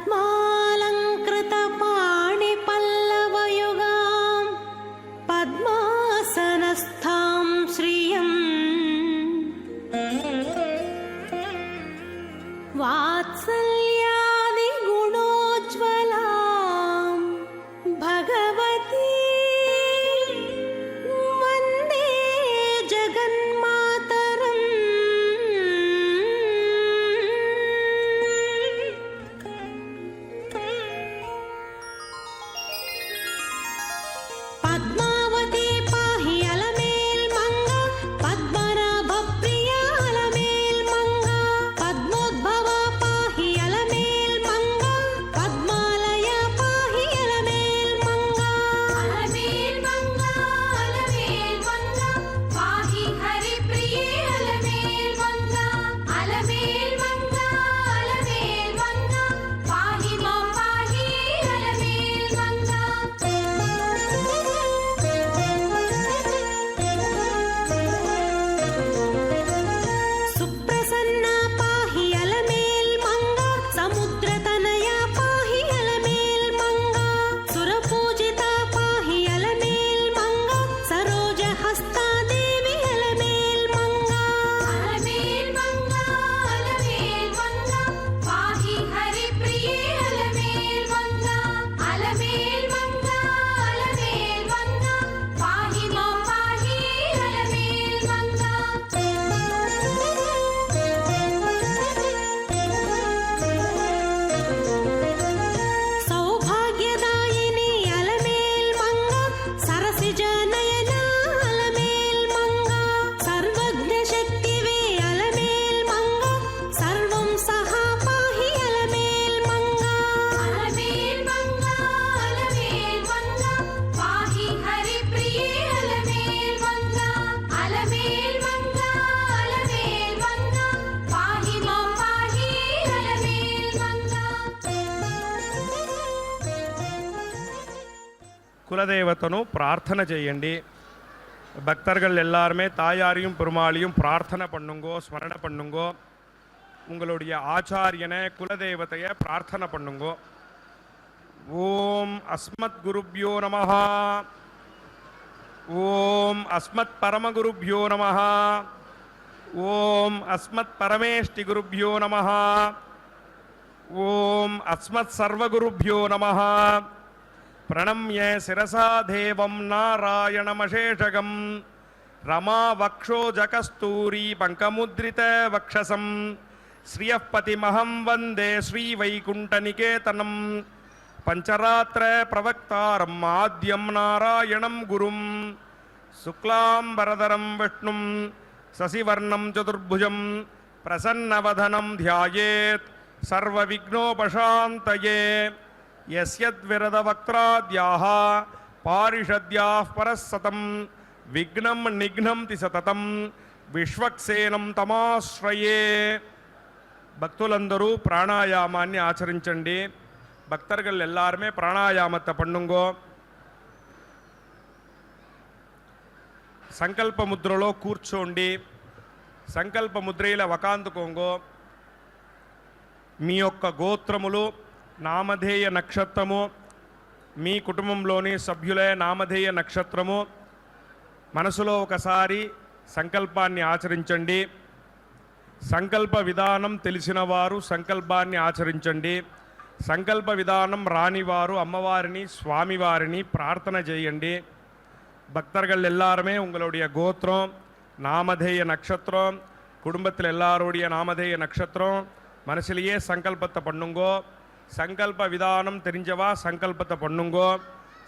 पद्मालङ्कृतपाणिपल्लवयुगां पद्मासनस्थां श्रियं वात्सल्यादिगुणोज्ज्वलां भगवती वन्दे जगन्मातरम्। पद्मावती पाहि अलमेल्मङ्गा पद्मनाभप्रिया अलमेल्मङ्गा पद्मोद्भवा पाहि अलमेल्मङ्गा पद्मालया पाहि अलमेल्मङ्गा अलमेल्मङ्गा अलमेल्मङ्गा पाहि हरिप्रिये अलमेल्मङ्गा अलमेल्मङ्गा अलमेल्मङ्गा पाहि मां पाहि अलमेल्मङ्गा। सुप्रसन्ना पाहि अलमेल्मङ्गा समुद्रतनया पाहि अलमेल्मङ्गा सुरपूजिता पाहि अलमेल्मङ्गा सरोजहस्ता देवी अलमेल्मङ्गा अलमेल्मङ्गा अलमेल्मङ्गा पाहि हरिप्रिये अलमेल्मङ्गा अलमेल्मङ्गा अलमेल्मङ्गा पाहि मां पाहि अलमेल्मङ्गा। सौभाग्यदायिनी अलमेल्मङ्गा सरसिजनयना अलमेल्मङ्गा सर्वज्ञशक्तिवे अलमेल्मङ्गा सर्वं सहा पाहि अलमेल्मङ्गा अलमेल्मङ्गा अलमेल्मङ्गा पाहि हरिप्रिये अलमेल्मङ्गा अलमेल्मङ्गा अलमेल्मङ्गा पाहि मां पाहि अलमेल्मङ्गा। குலதெய்வத்தனும் பிரார்த்தனை செய்யண்டி. பக்தர்கள் எல்லாருமே தாயாரையும் பெருமாளையும் பிரார்த்தனை பண்ணுங்கோ, ஸ்மரணை பண்ணுங்கோ. உங்களுடைய ஆச்சாரியனை குலதெய்வத்தைய பிரார்த்தனை பண்ணுங்கோ. ஓம் அஸ்மத் குருப்யோ நமஹ. ஓம் அஸ்மத் பரமகுருப்யோ நமஹ. ஓம் அஸ்மத் பரமேஷ்டி குருப்யோ நமஹ. ஓம் அஸ்மத் சர்வகுருப்யோ நமஹ. प्रणम्य शिरसा देवं नारायणमशेषगं रमा वक्षोजकस्तूरी पङ्कमुद्रित वक्षसं श्रियः पतिमहं वन्दे श्रीवैकुण्ठनिकेतनं पञ्चरात्र प्रवक्तारम् आद्यं नारायणं गुरुं शुक्लाम्बरधरं विष्णुं शशिवर्णं चतुर्भुजं प्रसन्नवदनं ध्यायेत् सर्वविघ्नोपशान्तये। यस्यद्विरदवक्त्राद्याः पारिषद्याः परस्सतं विघ्नं निघ्नं ति सततं విశ్వక్సేనం తమాశ్రయే. భక్తులందరూ ప్రాణాయామాన్ని ఆచరించండి. భక్తர்கள் எல்லாருமே பிராணாயாமத்தை பண்ணுங்கோ. సంకల్ప ముద్రలో కూర్చోండి. సంకల్ప ముద్రలో వకాందుకోంగో. మీ యొక్క గోత్రములు, నామధేయ నక్షత్రము, మీ కుటుంబంలోని సభ్యులే నామధేయ నక్షత్రము మనసులో ఒకసారి సంకల్పాన్ని ఆచరించండి. సంకల్ప విధానం తెలిసిన వారు సంకల్పాన్ని ఆచరించండి. సంకల్ప విధానం రానివారు అమ్మవారిని స్వామివారిని ప్రార్థన చేయండి. பக்தர்கள் எல்லாருமே உங்களுடைய கோத்திரம், நாமதேய நட்சத்திரம், குடும்பத்தில் எல்லாருடைய நாமதேய நட்சத்திரம் மனசிலேயே சங்கல்பத்தை பண்ணுங்கோ. சங்கல்ப விதானம் தெரிஞ்சவா சங்கல்பத்தை பண்ணுங்கோ.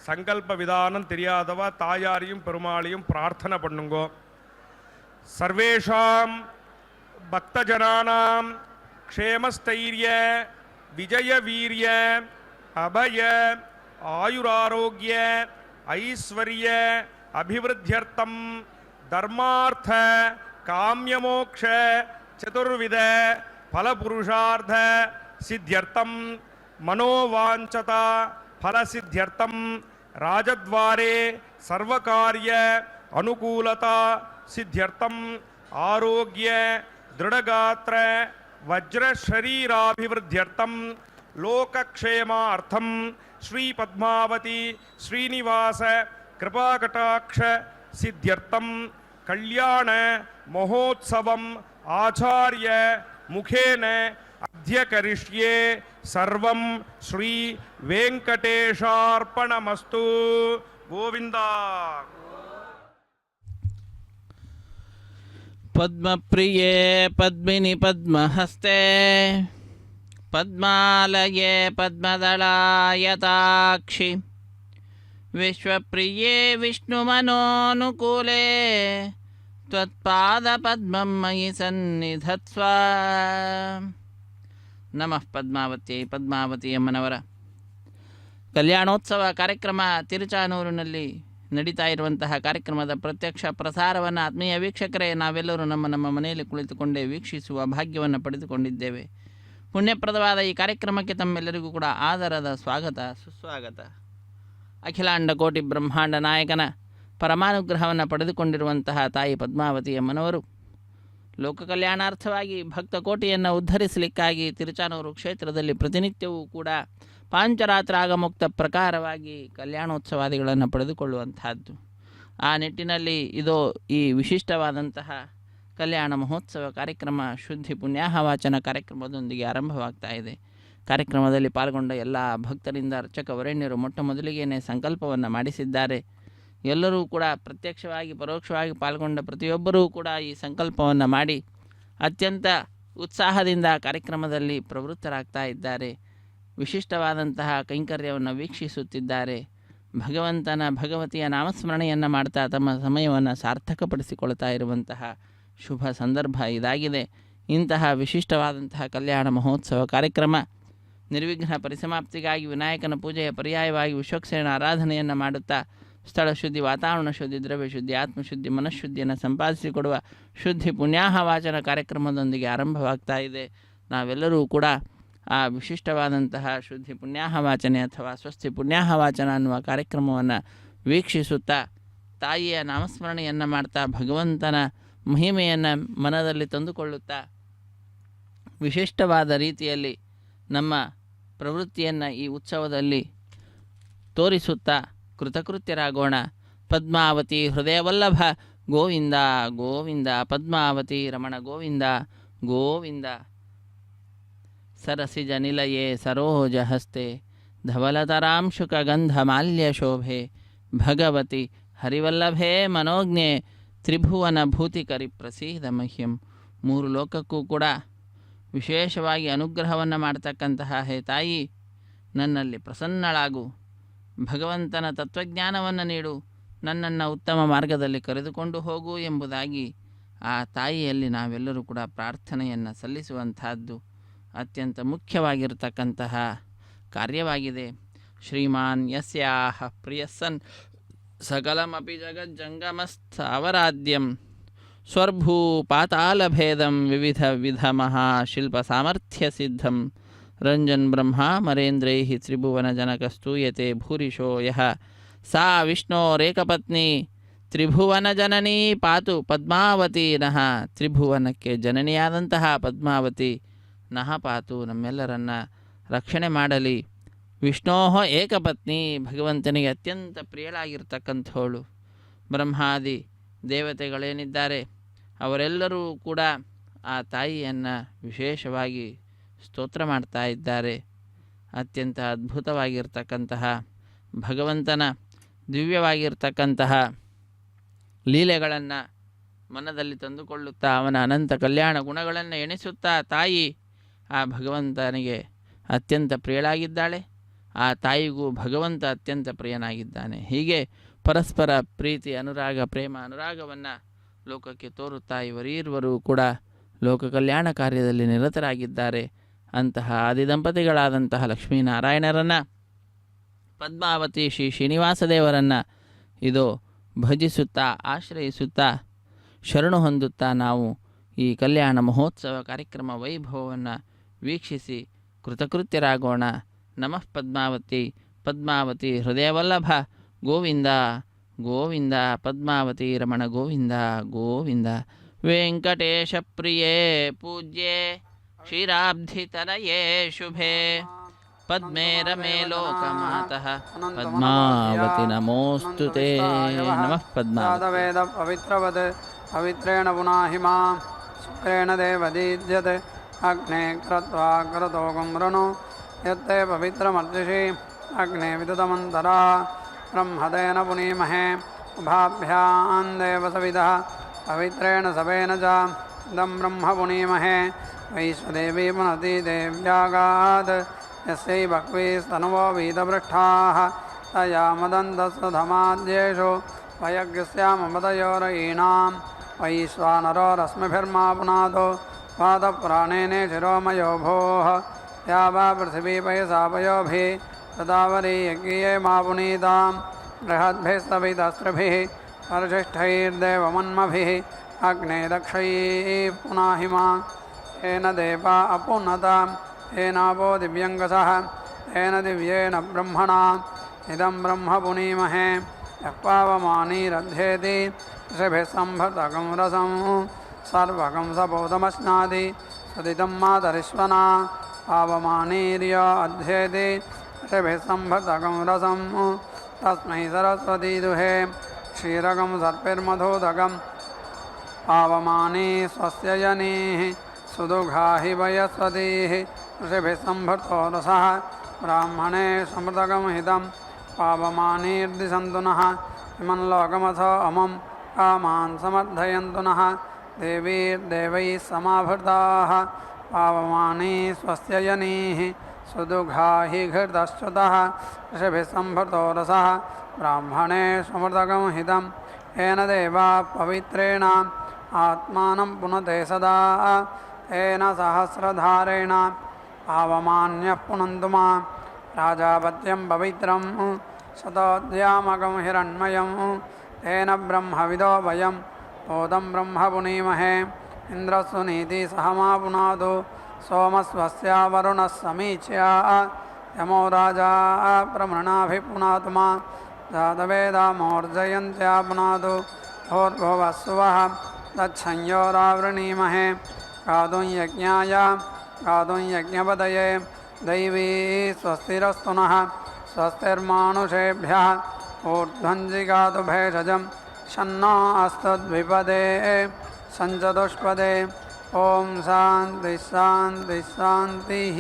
சங்கல்ப விதானம் தெரியாதவா தாயாரையும் பெருமாளையும் பிரார்த்தனை பண்ணுங்கோ. சர்வேஷாம் பக்தஜனானாம் க்ஷேமஸ்தைர்ய விஜய வீரிய அபய ஆயுராரோக்கிய ஐஸ்வர்ய அபிவிருத்தியர்த்தம் தர்மார்த்த காம்யமோக்ஷ சதுர்வித फलपुरुषार्थ सिद्ध्यर्थम मनोवांछता फलसिद्ध्यर्थम राजद्वारे सर्वकार्य अनुकूलता सिद्ध्यर्थम आरोग्य दृढ़गात्र वज्र शरीराभिवृद्ध्यर्थम ಲೋಕಕ್ಷೇಮಾರ್ಥಂ ಶ್ರೀ ಪದ್ಮಾವತಿ ಶ್ರೀನಿವಾಸ ಕೃಪಾಕಟಾಕ್ಷ ಸಿದ್ಧ್ಯರ್ಥಂ ಕಲ್ಯಾಣ ಮಹೋತ್ಸವಂ ಆಚಾರ್ಯ ಮುಖೇನ ಅದ್ಯ ಕರಿಷ್ಯೆ ಸರ್ವಂ ಶ್ರೀ ವೆಂಕಟೇಶಾರ್ಪಣಮಸ್ತು. ಗೋವಿಂದ. ಪದ್ಮಪ್ರಿಯೇ ಪದ್ಮಿನಿ ಪದ್ಮಹಸ್ತೆ ಪದ್ಮಾಲಯೇ ಪದ್ಮದಳಾಯತಾಕ್ಷಿ ವಿಶ್ವಪ್ರಿಯೇ ವಿಷ್ಣುಮನೋನುಕೂಲೆ ತ್ವತ್ಪಾದಪದ್ಮಂ ಮಯಿ ಸನ್ನಿಧತ್ಸ್ವ. ನಮಃ ಪದ್ಮಾವತ್ಯೈ. ಪದ್ಮಾವತಿ ಅಮ್ಮನವರ ಕಲ್ಯಾಣೋತ್ಸವ ಕಾರ್ಯಕ್ರಮ ತಿರುಚಾನೂರಿನಲ್ಲಿ ನಡೀತಾ ಇರುವಂತಹ ಕಾರ್ಯಕ್ರಮದ ಪ್ರತ್ಯಕ್ಷ ಪ್ರಸಾರವನ್ನು ಆತ್ಮೀಯ ವೀಕ್ಷಕರೇ ನಾವೆಲ್ಲರೂ ನಮ್ಮ ಮನೆಯಲ್ಲಿ ಕುಳಿತುಕೊಂಡೇ ವೀಕ್ಷಿಸುವ ಭಾಗ್ಯವನ್ನು ಪಡೆದುಕೊಂಡಿದ್ದೇವೆ. ಪುಣ್ಯಪ್ರದವಾದ ಈ ಕಾರ್ಯಕ್ರಮಕ್ಕೆ ತಮ್ಮೆಲ್ಲರಿಗೂ ಕೂಡ ಆದರದ ಸ್ವಾಗತ ಸುಸ್ವಾಗತ. ಅಖಿಲಾಂಡ ಕೋಟಿ ಬ್ರಹ್ಮಾಂಡ ನಾಯಕನ ಪರಮಾನುಗ್ರಹವನ್ನು ಪಡೆದುಕೊಂಡಿರುವಂತಹ ತಾಯಿ ಪದ್ಮಾವತಿ ಅಮ್ಮನವರು ಲೋಕ ಕಲ್ಯಾಣಾರ್ಥವಾಗಿ ಭಕ್ತ ಕೋಟಿಯನ್ನು ಉದ್ಧರಿಸಲಿಕ್ಕಾಗಿ ತಿರುಚಾನೂರು ಕ್ಷೇತ್ರದಲ್ಲಿ ಪ್ರತಿನಿತ್ಯವೂ ಕೂಡ ಪಾಂಚರಾತ್ರ ಆಗಮುಕ್ತ ಪ್ರಕಾರವಾಗಿ ಕಲ್ಯಾಣೋತ್ಸವಾದಿಗಳನ್ನು ಪಡೆದುಕೊಳ್ಳುವಂತಹದ್ದು. ಆ ನಿಟ್ಟಿನಲ್ಲಿ ಇದು ಈ ವಿಶಿಷ್ಟವಾದಂತಹ ಕಲ್ಯಾಣ ಮಹೋತ್ಸವ ಕಾರ್ಯಕ್ರಮ ಶುದ್ಧಿ ಪುಣ್ಯಾಹವಾಚನ ಕಾರ್ಯಕ್ರಮದೊಂದಿಗೆ ಆರಂಭವಾಗ್ತಾ ಇದೆ. ಕಾರ್ಯಕ್ರಮದಲ್ಲಿ ಪಾಲ್ಗೊಂಡ ಎಲ್ಲ ಭಕ್ತರಿಂದ ಅರ್ಚಕ ವರೇಣ್ಯರು ಮೊಟ್ಟ ಮೊದಲಿಗೇನೆ ಸಂಕಲ್ಪವನ್ನು ಮಾಡಿಸಿದ್ದಾರೆ. ಎಲ್ಲರೂ ಕೂಡ ಪ್ರತ್ಯಕ್ಷವಾಗಿ ಪರೋಕ್ಷವಾಗಿ ಪಾಲ್ಗೊಂಡ ಪ್ರತಿಯೊಬ್ಬರೂ ಕೂಡ ಈ ಸಂಕಲ್ಪವನ್ನು ಮಾಡಿ ಅತ್ಯಂತ ಉತ್ಸಾಹದಿಂದ ಕಾರ್ಯಕ್ರಮದಲ್ಲಿ ಪ್ರವೃತ್ತರಾಗ್ತಾ ಇದ್ದಾರೆ. ವಿಶಿಷ್ಟವಾದಂತಹ ಕೈಂಕರ್ಯವನ್ನು ವೀಕ್ಷಿಸುತ್ತಿದ್ದಾರೆ. ಭಗವತಿಯ ನಾಮಸ್ಮರಣೆಯನ್ನು ಮಾಡ್ತಾ ತಮ್ಮ ಸಮಯವನ್ನು ಸಾರ್ಥಕಪಡಿಸಿಕೊಳ್ತಾ ಇರುವಂತಹ ಶುಭ ಸಂದರ್ಭ ಇದಾಗಿದೆ. ಇಂತಹ ವಿಶಿಷ್ಟವಾದಂತಹ ಕಲ್ಯಾಣ ಮಹೋತ್ಸವ ಕಾರ್ಯಕ್ರಮ ನಿರ್ವಿಘ್ನ ಪರಿಸಮಾಪ್ತಿಗಾಗಿ ವಿನಾಯಕನ ಪೂಜೆಯ ಪರ್ಯಾಯವಾಗಿ ವಿಶ್ವಕ್ಸೇನ ಆರಾಧನೆಯನ್ನು ಮಾಡುತ್ತಾ ಸ್ಥಳ ಶುದ್ಧಿ, ವಾತಾವರಣ ಶುದ್ಧಿ, ದ್ರವ್ಯ ಶುದ್ಧಿ, ಆತ್ಮಶುದ್ಧಿ, ಮನಃಶುದ್ಧಿಯನ್ನು ಸಂಪಾದಿಸಿಕೊಡುವ ಶುದ್ಧಿ ಪುಣ್ಯಾಹವಾಚನ ಕಾರ್ಯಕ್ರಮದೊಂದಿಗೆ ಆರಂಭವಾಗ್ತಾ ಇದೆ. ನಾವೆಲ್ಲರೂ ಕೂಡ ಆ ವಿಶಿಷ್ಟವಾದಂತಹ ಶುದ್ಧಿ ಪುಣ್ಯಾಹವಾಚನೆ ಅಥವಾ ಸ್ವಸ್ತಿ ಪುಣ್ಯಾಹವಾಚನ ಅನ್ನುವ ಕಾರ್ಯಕ್ರಮವನ್ನು ವೀಕ್ಷಿಸುತ್ತಾ ತಾಯಿಯ ನಾಮಸ್ಮರಣೆಯನ್ನು ಮಾಡ್ತಾ ಭಗವಂತನ ಮಹಿಮೆಯನ್ನು ಮನದಲ್ಲಿ ತಂದುಕೊಳ್ಳುತ್ತಾ ವಿಶಿಷ್ಟವಾದ ರೀತಿಯಲ್ಲಿ ನಮ್ಮ ಪ್ರವೃತ್ತಿಯನ್ನು ಈ ಉತ್ಸವದಲ್ಲಿ ತೋರಿಸುತ್ತಾ ಕೃತಕೃತ್ಯರಾಗೋಣ. ಪದ್ಮಾವತಿ ಹೃದಯವಲ್ಲಭ ಗೋವಿಂದ ಗೋವಿಂದ, ಪದ್ಮಾವತಿ ರಮಣ ಗೋವಿಂದ ಗೋವಿಂದ. ಸರಸಿಜ ನಿಲಯೇ ಸರೋಜ ಹಸ್ತೆ ಧವಲತರಾಂಶುಕ ಗಂಧ ಮಾಲ್ಯ ಶೋಭೆ ಭಗವತಿ ಹರಿವಲ್ಲಭೇ ಮನೋಜ್ಞೆ ತ್ರಿಭುವನ ಭೂತಿಕರಿ ಪ್ರಸೀದ ಮಹ್ಯಂ. ಮೂರು ಲೋಕಕ್ಕೂ ಕೂಡ ವಿಶೇಷವಾಗಿ ಅನುಗ್ರಹವನ್ನು ಮಾಡ್ತಕ್ಕಂತಹ ಹೇ ತಾಯಿ, ನನ್ನಲ್ಲಿ ಪ್ರಸನ್ನಳಾಗು, ಭಗವಂತನ ತತ್ವಜ್ಞಾನವನ್ನು ನೀಡು, ನನ್ನನ್ನು ಉತ್ತಮ ಮಾರ್ಗದಲ್ಲಿ ಕರೆದುಕೊಂಡು ಹೋಗು ಎಂಬುದಾಗಿ ಆ ತಾಯಿಯಲ್ಲಿ ನಾವೆಲ್ಲರೂ ಕೂಡ ಪ್ರಾರ್ಥನೆಯನ್ನು ಸಲ್ಲಿಸುವಂತಹದ್ದು ಅತ್ಯಂತ ಮುಖ್ಯವಾಗಿರತಕ್ಕಂತಹ ಕಾರ್ಯವಾಗಿದೆ. ಶ್ರೀಮಾನ್ ಯಸ್ಯಾಹ ಪ್ರಿಯಸ್ಸನ್ ಸಕಲಮಪಿ ಜಗಜ್ಜಂಗಮಸ್ಥಾವರಾದ್ಯಂ ಸ್ವರ್ಭೂ ಪಾತಾಲಭೇದಂ ವಿವಿಧ ವಿಧ ಮಹಾಶಿಲ್ಪ ಸಾಮರ್ಥ್ಯ ಸಿದ್ಧಂ ರಂಜನ್ ಬ್ರಹ್ಮ ಮರೇಂದ್ರೈಃ ತ್ರಿಭುವನ ಜನಕಸ್ತೂಯತೆ ಭೂರಿಶೋ ಯಃ ಸಾ ವಿಷ್ಣೋರೇಕಪತ್ನಿ ತ್ರಿಭುವನ ಜನನೀ ಪಾತು ಪದ್ಮಾವತಿ ನಃ. ತ್ರಿಭುವನಕ್ಕೆ ಜನನಿಯಾದಂತಹ ಪದ್ಮಾವತಿ ನಃ ಪಾತು, ನಮ್ಮೆಲ್ಲರನ್ನ ರಕ್ಷಣೆ ಮಾಡಲಿ. ವಿಷ್ಣೋ ಏಕಪತ್ನಿ, ಭಗವಂತನಿಗೆ ಅತ್ಯಂತ ಪ್ರಿಯಳಾಗಿರ್ತಕ್ಕಂಥವಳು. ಬ್ರಹ್ಮಾದಿ ದೇವತೆಗಳೇನಿದ್ದಾರೆ ಅವರೆಲ್ಲರೂ ಕೂಡ ಆ ತಾಯಿಯನ್ನು ವಿಶೇಷವಾಗಿ ಸ್ತೋತ್ರ ಮಾಡ್ತಾ ಇದ್ದಾರೆ. ಅತ್ಯಂತ ಅದ್ಭುತವಾಗಿರ್ತಕ್ಕಂತಹ ಭಗವಂತನ ದಿವ್ಯವಾಗಿರ್ತಕ್ಕಂತಹ ಲೀಲೆಗಳನ್ನು ಮನದಲ್ಲಿ ತಂದುಕೊಳ್ಳುತ್ತಾ ಅವನ ಅನಂತ ಕಲ್ಯಾಣ ಗುಣಗಳನ್ನು ಎಣಿಸುತ್ತಾ ತಾಯಿ ಆ ಭಗವಂತನಿಗೆ ಅತ್ಯಂತ ಪ್ರಿಯಳಾಗಿದ್ದಾಳೆ. ಆ ತಾಯಿಗೂ ಭಗವಂತ ಅತ್ಯಂತ ಪ್ರಿಯನಾಗಿದ್ದಾನೆ. ಹೀಗೆ ಪರಸ್ಪರ ಪ್ರೀತಿ, ಅನುರಾಗ, ಪ್ರೇಮ, ಅನುರಾಗವನ್ನು ಲೋಕಕ್ಕೆ ತೋರುತ್ತಾ ಇವರೀರ್ವರೂ ಕೂಡ ಲೋಕ ಕಲ್ಯಾಣ ಕಾರ್ಯದಲ್ಲಿ ನಿರತರಾಗಿದ್ದಾರೆ. ಅಂತಹ ಆದಿದಂಪತಿಗಳಾದಂತಹ ಲಕ್ಷ್ಮೀನಾರಾಯಣರನ್ನು, ಪದ್ಮಾವತಿ ಶ್ರೀ ಶ್ರೀನಿವಾಸ ದೇವರನ್ನು ಇದು ಭಜಿಸುತ್ತಾ ಆಶ್ರಯಿಸುತ್ತಾ ಶರಣು ಹೊಂದುತ್ತಾ ನಾವು ಈ ಕಲ್ಯಾಣ ಮಹೋತ್ಸವ ಕಾರ್ಯಕ್ರಮ ವೈಭವವನ್ನು ವೀಕ್ಷಿಸಿ ಕೃತಕೃತ್ಯರಾಗೋಣ. ನಮಃ ಪದ್ಮಾವತಿ. ಪದ್ಮಾವತಿ ಹೃದಯವಲ್ಲಭ ಗೋವಿಂದ ಗೋವಿಂದ, ಪದ್ಮಾವತಿ ರಮಣ ಗೋವಿಂದ ಗೋವಿಂದ. ವೆಂಕಟೇಶ ಪ್ರಿಯೇ ಪೂಜ್ಯೆ ಕ್ಷೀರಾಬ್ಧಿತನಯೇ ಶುಭೆ पद्मे रमे लोकमातः पद्मावति नमोऽस्तु ते नमः पद्मावती वेद पवित्रवत् पवित्रेण पुनाहि मां शुक्रेण देवदीज्यते अग्ने कृत्वा क्रतो गुम्रणो यत्ते पवित्रमर्चिषि अग्ने विदुतमन्तरा ब्रह्मदेन पुनीमहे उभाभ्यां देवसविदः पवित्रेण सवेन च इदं ब्रह्म पुनीमहे वैश्वदेवी पुनति देव्यागात् यस्यै बह्वीस्तनुवो वीतपृष्ठाः तया मदन्तस्वधमाद्येषु वयज्ञस्यामपदयोरयीणां वैश्वानरो रश्मिभिर्मा पुनातो पादप्राणेने शिरोमयो भोः या वा पृथिवी पयसापयोभिः तदावरी यज्ञे मा पुनीतां बृहद्भिस्तवितस्त्रिभिः परिशिष्टैर्देवमन्मभिः अग्ने दक्षैः पुनाहि मा येन देवा अपुनतां येनापो दिव्यङ्गसः तेन दिव्येन ब्रह्मणा इदं ब्रह्म पुनीमहे यः पावमानीरध्येति ऋषिभिः सम्भृतकं रसं सर्वकं सपोतमश्नाति सुदितं मातरिश्वना पावमानीर्य अध्येति ऋषिभिः सम्भृतकं रसं तस्मै सरस्वती दुहे क्षीरकं सर्पिर्मधुदकं पावमानी स्वस्य जनीः सुदुघाहि वयस्वतीः ऋषिभिः सम्भृतो रसः ब्राह्मणे समृतकं हितं पावमानीर्दिशन्तु नः इमं लोकमथो अमं कामान् समर्थयन्तु नः देवीर्देवैः समाभृताः पावमानी स्वस्य जनीः सुदुघाहि घृतश्च्युतः ऋषिभिः सम्भृतो रसः ब्राह्मणे समृतकं हितं येन देवा पवित्रेण आत्मानं पुनते सदा तेन सहस्रधारेण पावमान्यः पुनन्तु मां राजापत्यं पवित्रं शतोद्यामकं हिरण्मयं तेन ब्रह्मविदो वयं ओदं ब्रह्म पुनीमहे इन्द्रस्तु नीति सह मा पुनातु सोमस्वस्य वरुणः समीच्या यमो राजा प्रमृणाभिपुनातु मा जातवेदामोर्जयन्त्या पुनातु भोर्भुवस्सुवः तच्छंयोरावृणीमहे गातुं यज्ञाय गातुं यज्ञपदये दैवी स्वस्तिरस्तु नः स्वस्तिर्मानुषेभ्यः ऊर्ध्वं जिगातु भेषजं शन्नो अस्तद्विपदे सञ्चतुष्पदे ॐ शान्तिः शान्तिः शान्तिः।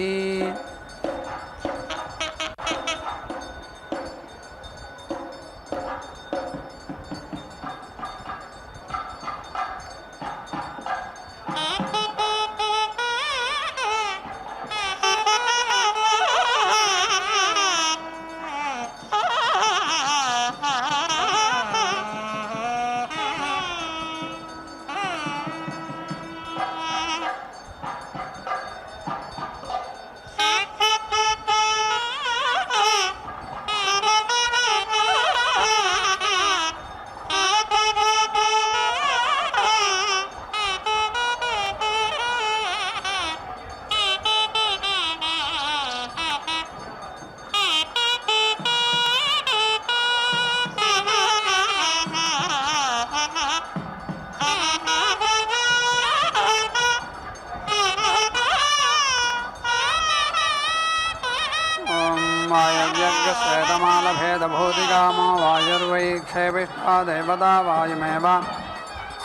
वायव्यग्रश्वेतमालभेदभूतिकामो वायुर्वै क्षेपिष्टा देवता वायुमेव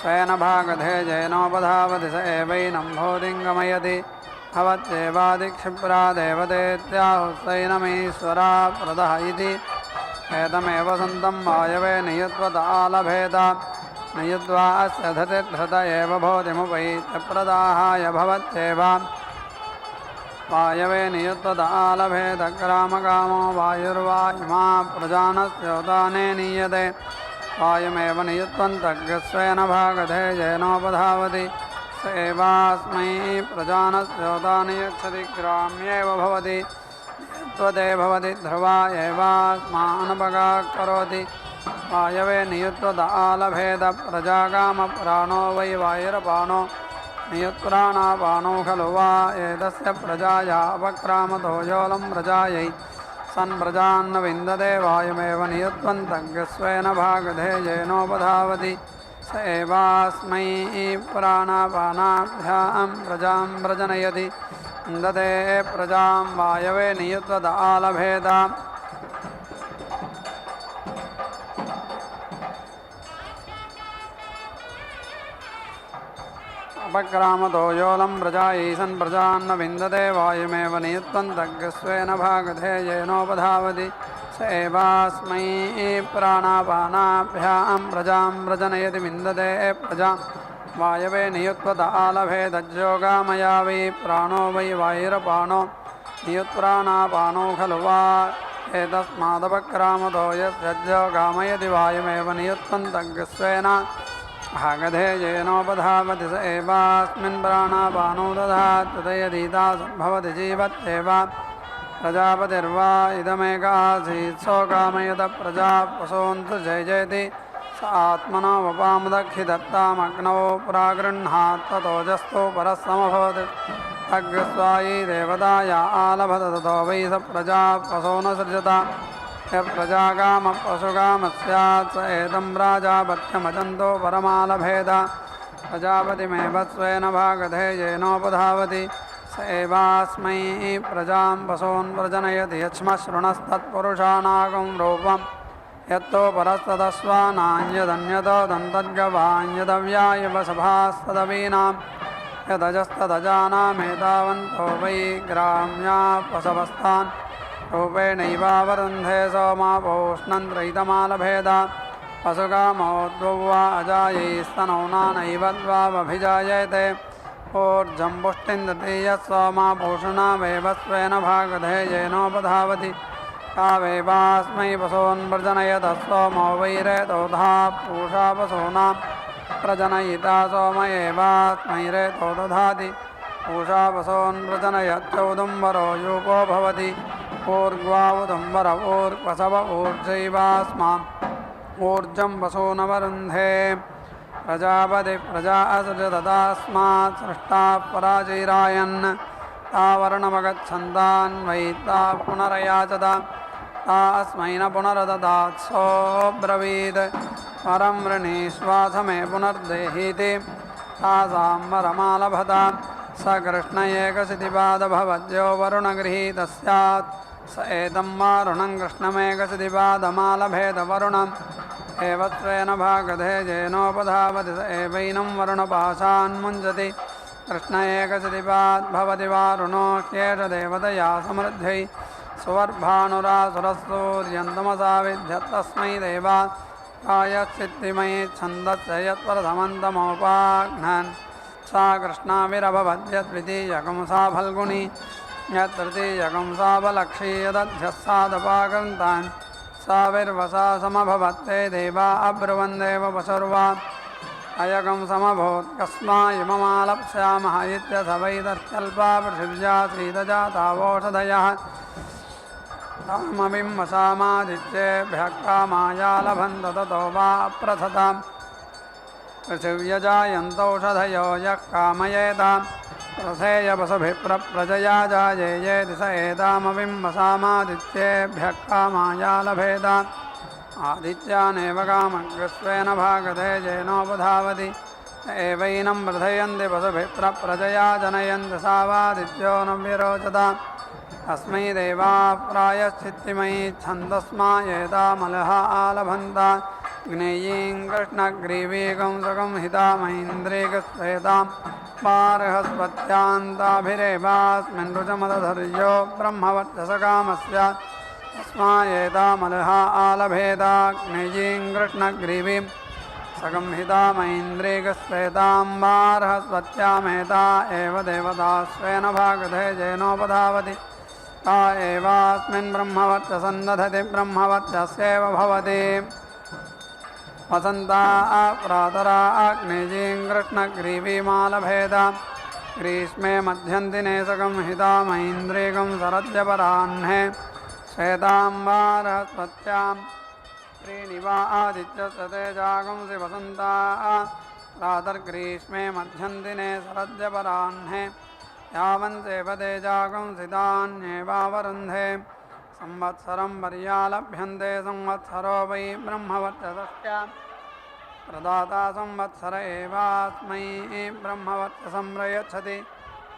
स्वेन भागधेजेनोपधावति स एवैनं भूतिं गमयति भवत्येवादिक्षिप्रा देवतेत्याहुस्सैनमीश्वरा प्रदः इति एतमेव सन्तं वायवे नियुत्वत आलभेद नियुत्वा अस्य धतिर्धृत एव भूतिमुपैत्यप्रदाहाय भवत्येव वायवे नियुत्वत आलभेदग्रामकामो वायुर्वायुमा प्रजानस्योताने नीयते वायुमेव नियुत्वन्तग्स्वेन भागधेजेनोपधावति स एवास्मै प्रजानस्योतानि यच्छति ग्राम्येव भवति त्वते भवति ध्रुवा एवास्मानुपगाः करोति वायवे नियुत्वत आलभेद प्रजाकामप्राणो वै वायुरपाणो नियुत्प्राणापाणो खलु वा एतस्य प्रजाया अपक्रामतो योलं प्रजायै सन्प्रजान्न विन्दते वायुमेव नियुत्वन्तग्स्वेन भागधेयेनोपधावति स एवास्मै प्राणापानाभ्यां प्रजां प्रजनयति विन्दते प्रजां वायवे नियुत्वदालभेद अपक्रामतो योलं प्रजा ईशन् प्रजान्न विन्दते वायुमेव नियुत्वन्तग्स्वेन भागधे येनोपधावति स एवास्मै प्राणापानाभ्यां प्रजां व्रजनयति विन्दते प्रजां वायवे नियुत्वत आलभेदज्योगामया वै प्राणो वै वायुरपाणो नियुत्प्राणापानो खलु वा एतस्मादपक्रामतो यस्योगामयति वायुमेव नियुत्वन्तग्स्वेन भागधे येनोपधावति स एवास्मिन् प्राणापानो दधात् तदयदीता सम्भवति जीवत्येव प्रजापतिर्वा इदमेकासीत् सोकामयत प्रजा पशोऽन्तु जयजयति स आत्मनोपपामुदक्षिदत्तामग्नौ प्रागृह्णात् ततोजस्तु परस्समभवत् अग्रस्वायी देवताया आलभत ततो वै स प्रजा पशो न सृजत प्रजाकामपशुकामस्यात् स एतं प्राजापत्यमजन्तो परमालभेद प्रजापतिमेव स्वेन भागधे येनोपधावति स एवास्मै प्रजां पशून् व्रजनयति यक्ष्मशृणस्तत्पुरुषाणागं रूपं यत्तो परस्तदस्वानान्यदन्यतो दन्तद्गवान्यदव्याय वसभास्तदवीनां यदजस्तदजानामेतावन्तो वै ग्राम्या पशवस्तान् रूपेणैवावरुन्धे सोमापोष्णन्त्रैतमालभेद पशुकामोद्वौ वा अजायैस्तनौनानैव द्वावभिजायते ऊर्जं पुष्टिं तृतीयः सोमापोषणावेव स्वेन भागधे येनोपधावति तावेवास्मै पशून्व्रजनयतः सोमो वैरेतोधा पूषा पशूनां प्रजनयिता सोम एवास्मै रेतो दधाति पूषा पशून्व्रजनयच्चौदुम्बरो यूपो भवति ऊर्ग्वावुदुम्बर ऊर्पशव ऊर्जैवास्मान् ऊर्जं पशूनवरुन्धे प्रजापति प्रजा असृजतस्मात् सृष्टाः पराचैरायन् तावर्णमगच्छन्तान् वै ता पुनरयाचत ता अस्मै न पुनरददात् सोऽब्रवीत् परं वृणीष्वाथ मे पुनर्देहीति तासां वरमालभत स कृष्ण एकशितिपादभवद्यो वरुणगृहीतः स्यात् स एतं वारुणं कृष्णमेकशितिपादमालभेदवरुणम् एव स्वेन भागधे येनोपधावति स एवैनं वरुणपाशान्मुञ्जति कृष्ण एकशितिपाद्भवति वारुणो ह्येष देवतया समृद्ध्यै सुवर्भानुरासुरसूर्यन्तमसा विद्यत्तस्मै देवा कायश्चित्तिमयि छन्दस्य यत्प्रथमन्तमोपाघ्नन् सा कृष्णाविरभवद्यद्वितीयकं सा फल्गुनी यत्तृतीयकं सा बलक्षी यदध्यः सादपाकृन्तान् सा विर्वसा समभवत्ते देवा अब्रुवन्देव पशुर्वा अयकं समभूत् कस्मायुममालप्स्यामः इत्यथ वैदर्ह्यल्पा पृथिव्या श्रीदजातावोषधयः तामविं वसामादित्येभ्यः कामायालभन्त ततो वा अप्रथताम् पृथिव्यजायन्तौषधयो यः कामयेतां प्रथेयपशुभिप्रजया जायेयेति स एतामविं वसामादित्येभ्यः कामायालभेताम् आदित्यानेव कामग्रस्वेन भागधे येनोपधावति एवैनं वर्धयन्ति पशुभिप्रजया जनयन्ति सा वादित्यो न विरोचताम् अस्मै देवाः प्रायश्चित्तिमयि छन्दस्मायेतामलः आलभन्ता ज्ञेयीं कृष्णग्रीवीकं सुखं हितामैन्द्रियस्वेतां पार्हस्पत्यान्ताभिरेवास्मिन् रुचमदधर्यो ब्रह्मवर्चसकामस्य तस्मायेतामलः आलभेदा ज्ञेयीं कृष्णग्रीवीं सकं हितामैन्द्रियस्वेतां पार्हस्पत्यामेता एव देवता स्वेन भागधे येनोपधावति ता एवास्मिन् ब्रह्मवर्चसन्दधति ब्रह्मवर्चस्यैव भवति वसन्ता प्रातरा अग्निजीं कृष्णग्रीवीमालभेद ग्रीष्मे मध्यन्तिने सकं हितामैन्द्रियकं शरद्यपराह्ने श्वेताम्बारस्पत्यां त्रीणिवा आदित्यस्य तेजागंसि वसन्ता प्रातर्ग्रीष्मे मध्यन्तिने शरद्यपराह्ने यावन्तेव तेजागंसितान्येवावरुन्धे संवत्सरं पर्यालभ्यन्ते संवत्सरो वै ब्रह्मवर्चसस्य प्रदाता संवत्सर एवास्मै ब्रह्मवर्चसं प्रयच्छति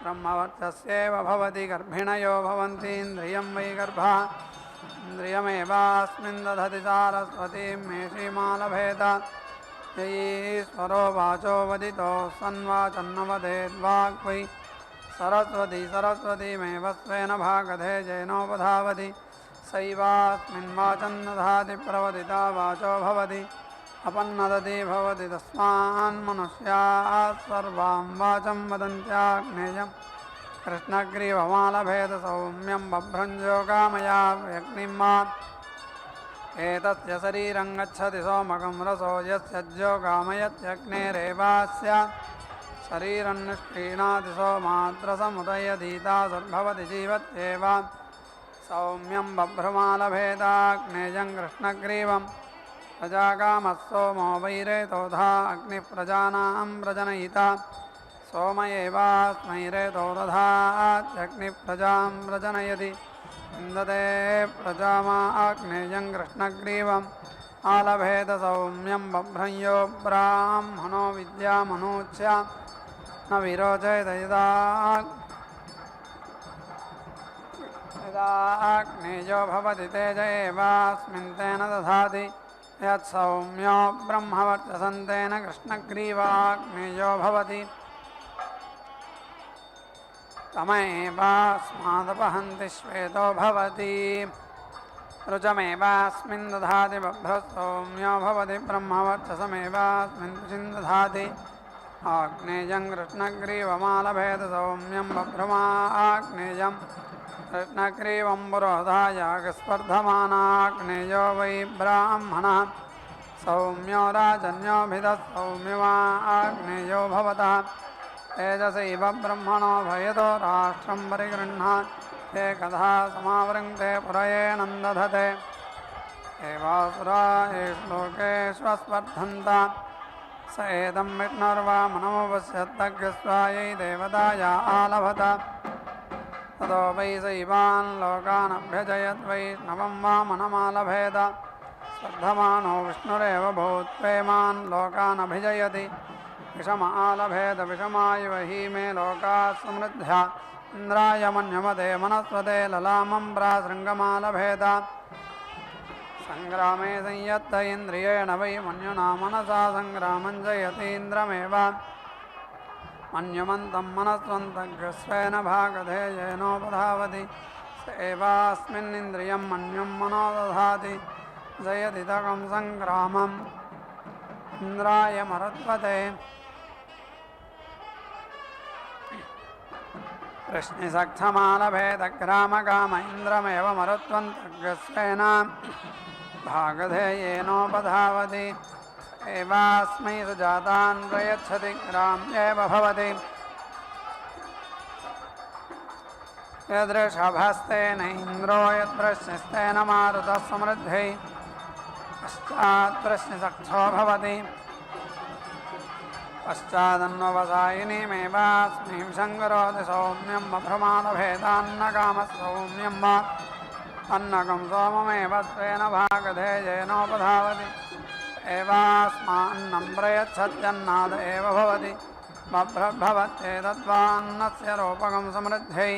ब्रह्मवर्चस्येव भवति गर्भिणयो भवन्ति इन्द्रियं वै गर्भा इन्द्रियमेवास्मिन् दधति सारस्वतीं मेषीमालभेद ययीश्वरो वाचो वदितो सन्वाचन्न वदेद्वाक् वै सरस्वती सरस्वतीमेव स्वेन भागधे जैनोपधावति सैवास्मिन् वाचन्न दधाति प्रवदिता वाचो भवति अपन्नदति भवति तस्मान्मनुष्याः सर्वां वाचं वदन्त्याग्नेयं कृष्णग्रीवमालभेदसौम्यं बभ्रञ्जोगामया व्यग्निमात् एतस्य शरीरं गच्छति सोमकं रसो यस्य ज्योगामयत्यग्नेरेवास्य शरीरं निष्क्रीणाति सोमाद्रसमुदयधीतासुर्भवति जीवत्येव सौम्यं बभ्रमालभेदाग्नेयं कृष्णग्रीवं प्रजाकामः सोमो वैरेतोधा अग्निः प्रजानां प्रजनयिता सोम एवास्मै रेतो दधात्यग्निः प्रजां प्रजनयति इन्दते प्रजामाग्नेयं कृष्णग्रीवम् आलभेदसौम्यं बभ्रंयो ब्राह्मणो विद्यामनूच्य न विरोचयत यदाग्नेयो भवति तेज एवास्मिन् तेन दधाति यत्सौम्यो ब्रह्मवर्चसन्तेन कृष्णग्रीवाग्नेयो भवति तमेवास्मादपहन्ति श्वेतो भवति रुचमेवास्मिन् दधाति बभ्रसौम्यो भवति ब्रह्मवर्चसमेवास्मिन् रुचिं दधाति आग्नेयं कृष्णग्रीवमालभेदसौम्यं बभ्रमाग्नेयं कृष्णग्रीवं पुरोधायागस्पर्धमानाग्नेयो वै ब्राह्मणः सौम्यो राजन्योभिधः सौम्यमाग्नेयो भवतः तेजसैव ब्रह्मणो भयतो राष्ट्रं परिगृह्णात् एकधा समावृङ्क्ते पुरयेणन्दधते एवासुरा ये श्लोकेष्वस्पर्धन्त स एदं विष्णुर्वामनमुपश्यत्तग्स्वायै देवताया आलभत ततो वै सैवान् लोकानभ्यजयत् वैष्णवं वामनमालभेद स्पर्धमानो विष्णुरेव भूत्वेमान् लोकानभिजयति विषम आलभेद विषमायव हि मे लोकाः समृद्ध्या इन्द्राय मन्यमते मनस्वते ललामं प्रासृङ्गमालभेद सङ्ग्रामे संयत्त इन्द्रियेण वै मन्युना मनसा सङ्ग्रामं जयतीन्द्रमेव मन्युमन्तं मनस्वन्तग्स्वेन भागधेयेनोपधावति स एवास्मिन्निन्द्रियं मन्युं मनो दधाति जयति तकं सङ्ग्रामम् इन्द्राय मरुत्वते कृष्णिसक्थमालभेदग्रामकाम इन्द्रमेव मरुत्वन्तग्स्वेन भागधेयेनोपधावति एवास्मै सुजातान् प्रयच्छति ग्राम्येव भवति यदृषभस्तेन इन्द्रो यद्वृष्णिस्तेन मारुतः समृद्ध्यै पश्चाद्वृष्णिसक्थो भवति पश्चादन्ववसायिनीमेवास्मै शङ्करोति सौम्यं बभ्रमालभेदान्नकामः सौम्यं वा अन्नकं सोममेव स्वेन भागधेयेनोपधावति एवास्मान्नं प्रयच्छत्यन्नाद एव भवति बभ्रभवत्येतद्वान्नस्य रूपकं समृद्ध्यै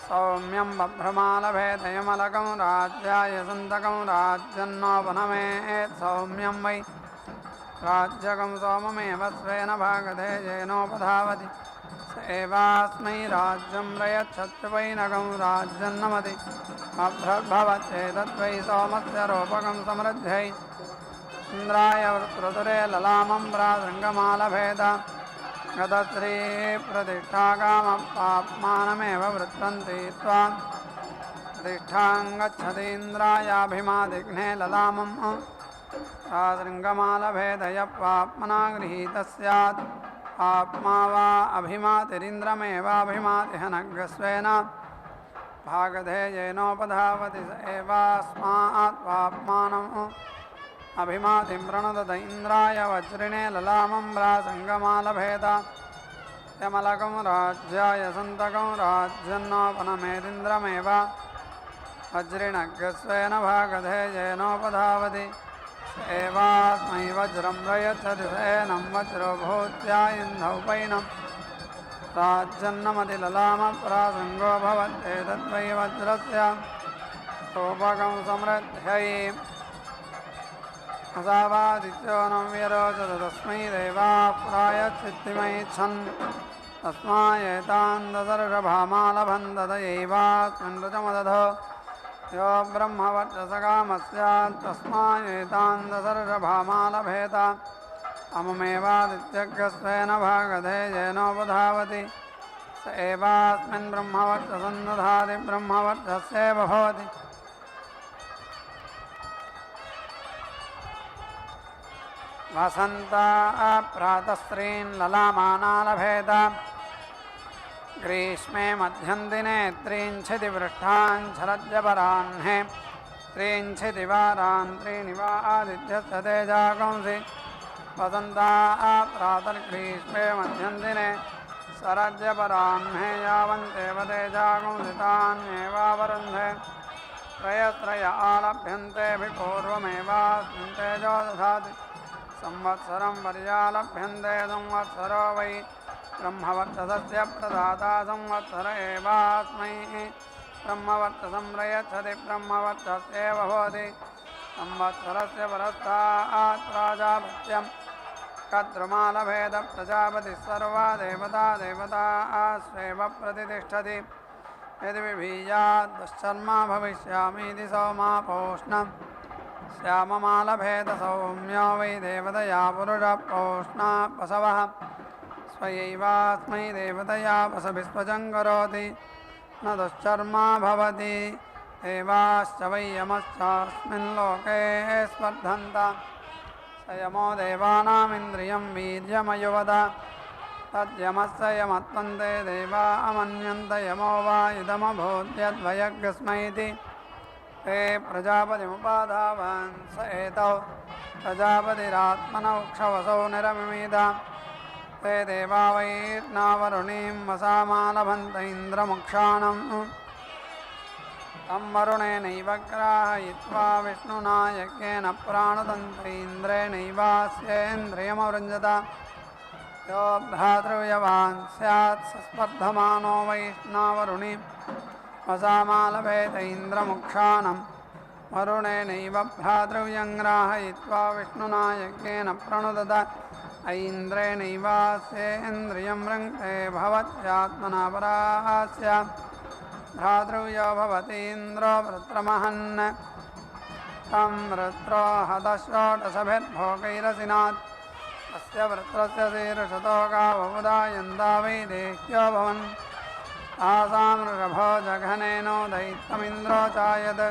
सौम्यं बभ्रमालभेदयमलकं राज्याय सन्तकं राज्यन्नोपनमेत् सौम्यं वै राज्यकं सोममेव स्वेन भागधेयेनोपधावति स एवास्मै राज्यं प्रयच्छत्युपैनकं राज्यन्नमति बभ्रभवत्येतद्वै सोमस्य रूपकं समृद्ध्यै इन्द्राय वृत्रुतुरे ललामं प्रासृङ्गमालभेद गतश्रीप्रतिष्ठाकामपाप्मानमेव वृत्रन्ति त्वा प्रतिष्ठां गच्छति इन्द्रायाभिमादिघ्ने ललामं प्रासृङ्गमालभेदयपाप्मना गृहीतः स्यात् आत्मा वा अभिमातिरिन्द्रमेवाभिमातिह नग्स्वेन भागधेयेनोपधावति स एवास्मात् पाप्मानम् अभिमातिं प्रणुदत इन्द्राय वज्रिणे ललामं प्रासङ्गमालभेद यमलकं राज्याय सन्तकं राज्यन्नोपनमेदिन्द्रमेव वज्रिणग्स्वेन भागधेयेनोपधावति स एवास्मै वज्रं प्रयच्छति सेनं वज्रो भूत्या इन्धौपैनं प्राजन्नमतिललामप्रासङ्गो भवत्येतद्वै वज्रस्य रूपकं समृद्ध्यै असावादित्यो न व्यरोचत तस्मै देवाः प्रायश्चित्तिमैच्छन् तस्मायेतान् दशर्षभामालभन्तदयैवास्मिन् ऋचमदधो यो ब्रह्मवर्चसकामस्यात् तस्मायेतान् दशर्षभामालभेत अममेवादित्यग्रस्वेन भागधेयेनोपधावति स एवास्मिन् ब्रह्मवर्चसं दधाति ब्रह्मवर्चस्येव भवति वसन्ता प्रातस्त्रीन् ललामानालभेत ग्रीष्मे मध्यन्दिने त्रीञ्छितिवृष्टान् शरद्यपराह्ने त्रीञ्छितिवारान् त्रीणि वा आदित्यस्य तेजागंसि वसन्ता प्रातर्ग्रीष्मे मध्यन्दिने शरद्यपराह्ने यावन्तेव तेजागंसि तान्येवावरुन्धे त्रयत्रय आलभ्यन्तेऽपि पूर्वमेवास्मिन् तेजो दधाति संवत्सरं पर्यालभ्यन्ते संवत्सरो वै ब्रह्मवर्चसस्य प्रदाता संवत्सर एवास्मै ब्रह्मवर्चसं प्रयच्छति ब्रह्मवर्चस्येव भवति संवत्सरस्य परस्तात् प्राजापत्यं कद्रुमालभेद प्रजापतिः सर्वा देवता स्वेव प्रतिष्ठति यदि विभीयात् दुश्चर्मा भविष्यामीति सोमापोष्णम् श्याममालभेद सौम्यो वै देवतया पुरुषपोष्णा पशवः स्वयैवास्मै देवतया पशभिस्वचं करोति न दुश्चर्मा भवति देवाश्च वै यमश्चास्मिन् लोके स्पर्धन्त स यमो देवानामिन्द्रियं वीर्यमयुवद तद्यमस्य यमत्वन्ते देवा अमन्यन्त यमो वा इदमभूद्यद्वयग्स्मैति ते प्रजापतिमुपाधावन् स एतौ प्रजापतिरात्मनौ क्षवसौ निरमिमीद ते देवा वैर्नावरुणीं वसामालभन्त इन्द्रमुक्षाणम् तं वरुणेनैव ग्राहयित्वा विष्णुना यज्ञेन प्राणदन्त इन्द्रेणैवास्येन्द्रियमवृञ्जत यो भ्रातृव्यवान् स्यात् स स्पर्धमानो वैष्णावरुणीं वसामालभेत इन्द्रमुक्षाणं वरुणेनैव भ्रातृव्यं ग्राहयित्वा विष्णुना यज्ञेन प्रणुदत ऐन्द्रेणैवास्येन्द्रियं वृङ्क्ते भवत्यात्मना परास्य भ्रातृव्यो भवति इन्द्रो वृत्रमहन् तं वृत्रो हतषोडशभिर्भोगैरसिनात् तस्य वृत्रस्य शीर्षतो गावमुदायन्ता वै देह्यो भवन् आसां ऋषभो जघनेनोदयित्वमिन्द्रो चायत्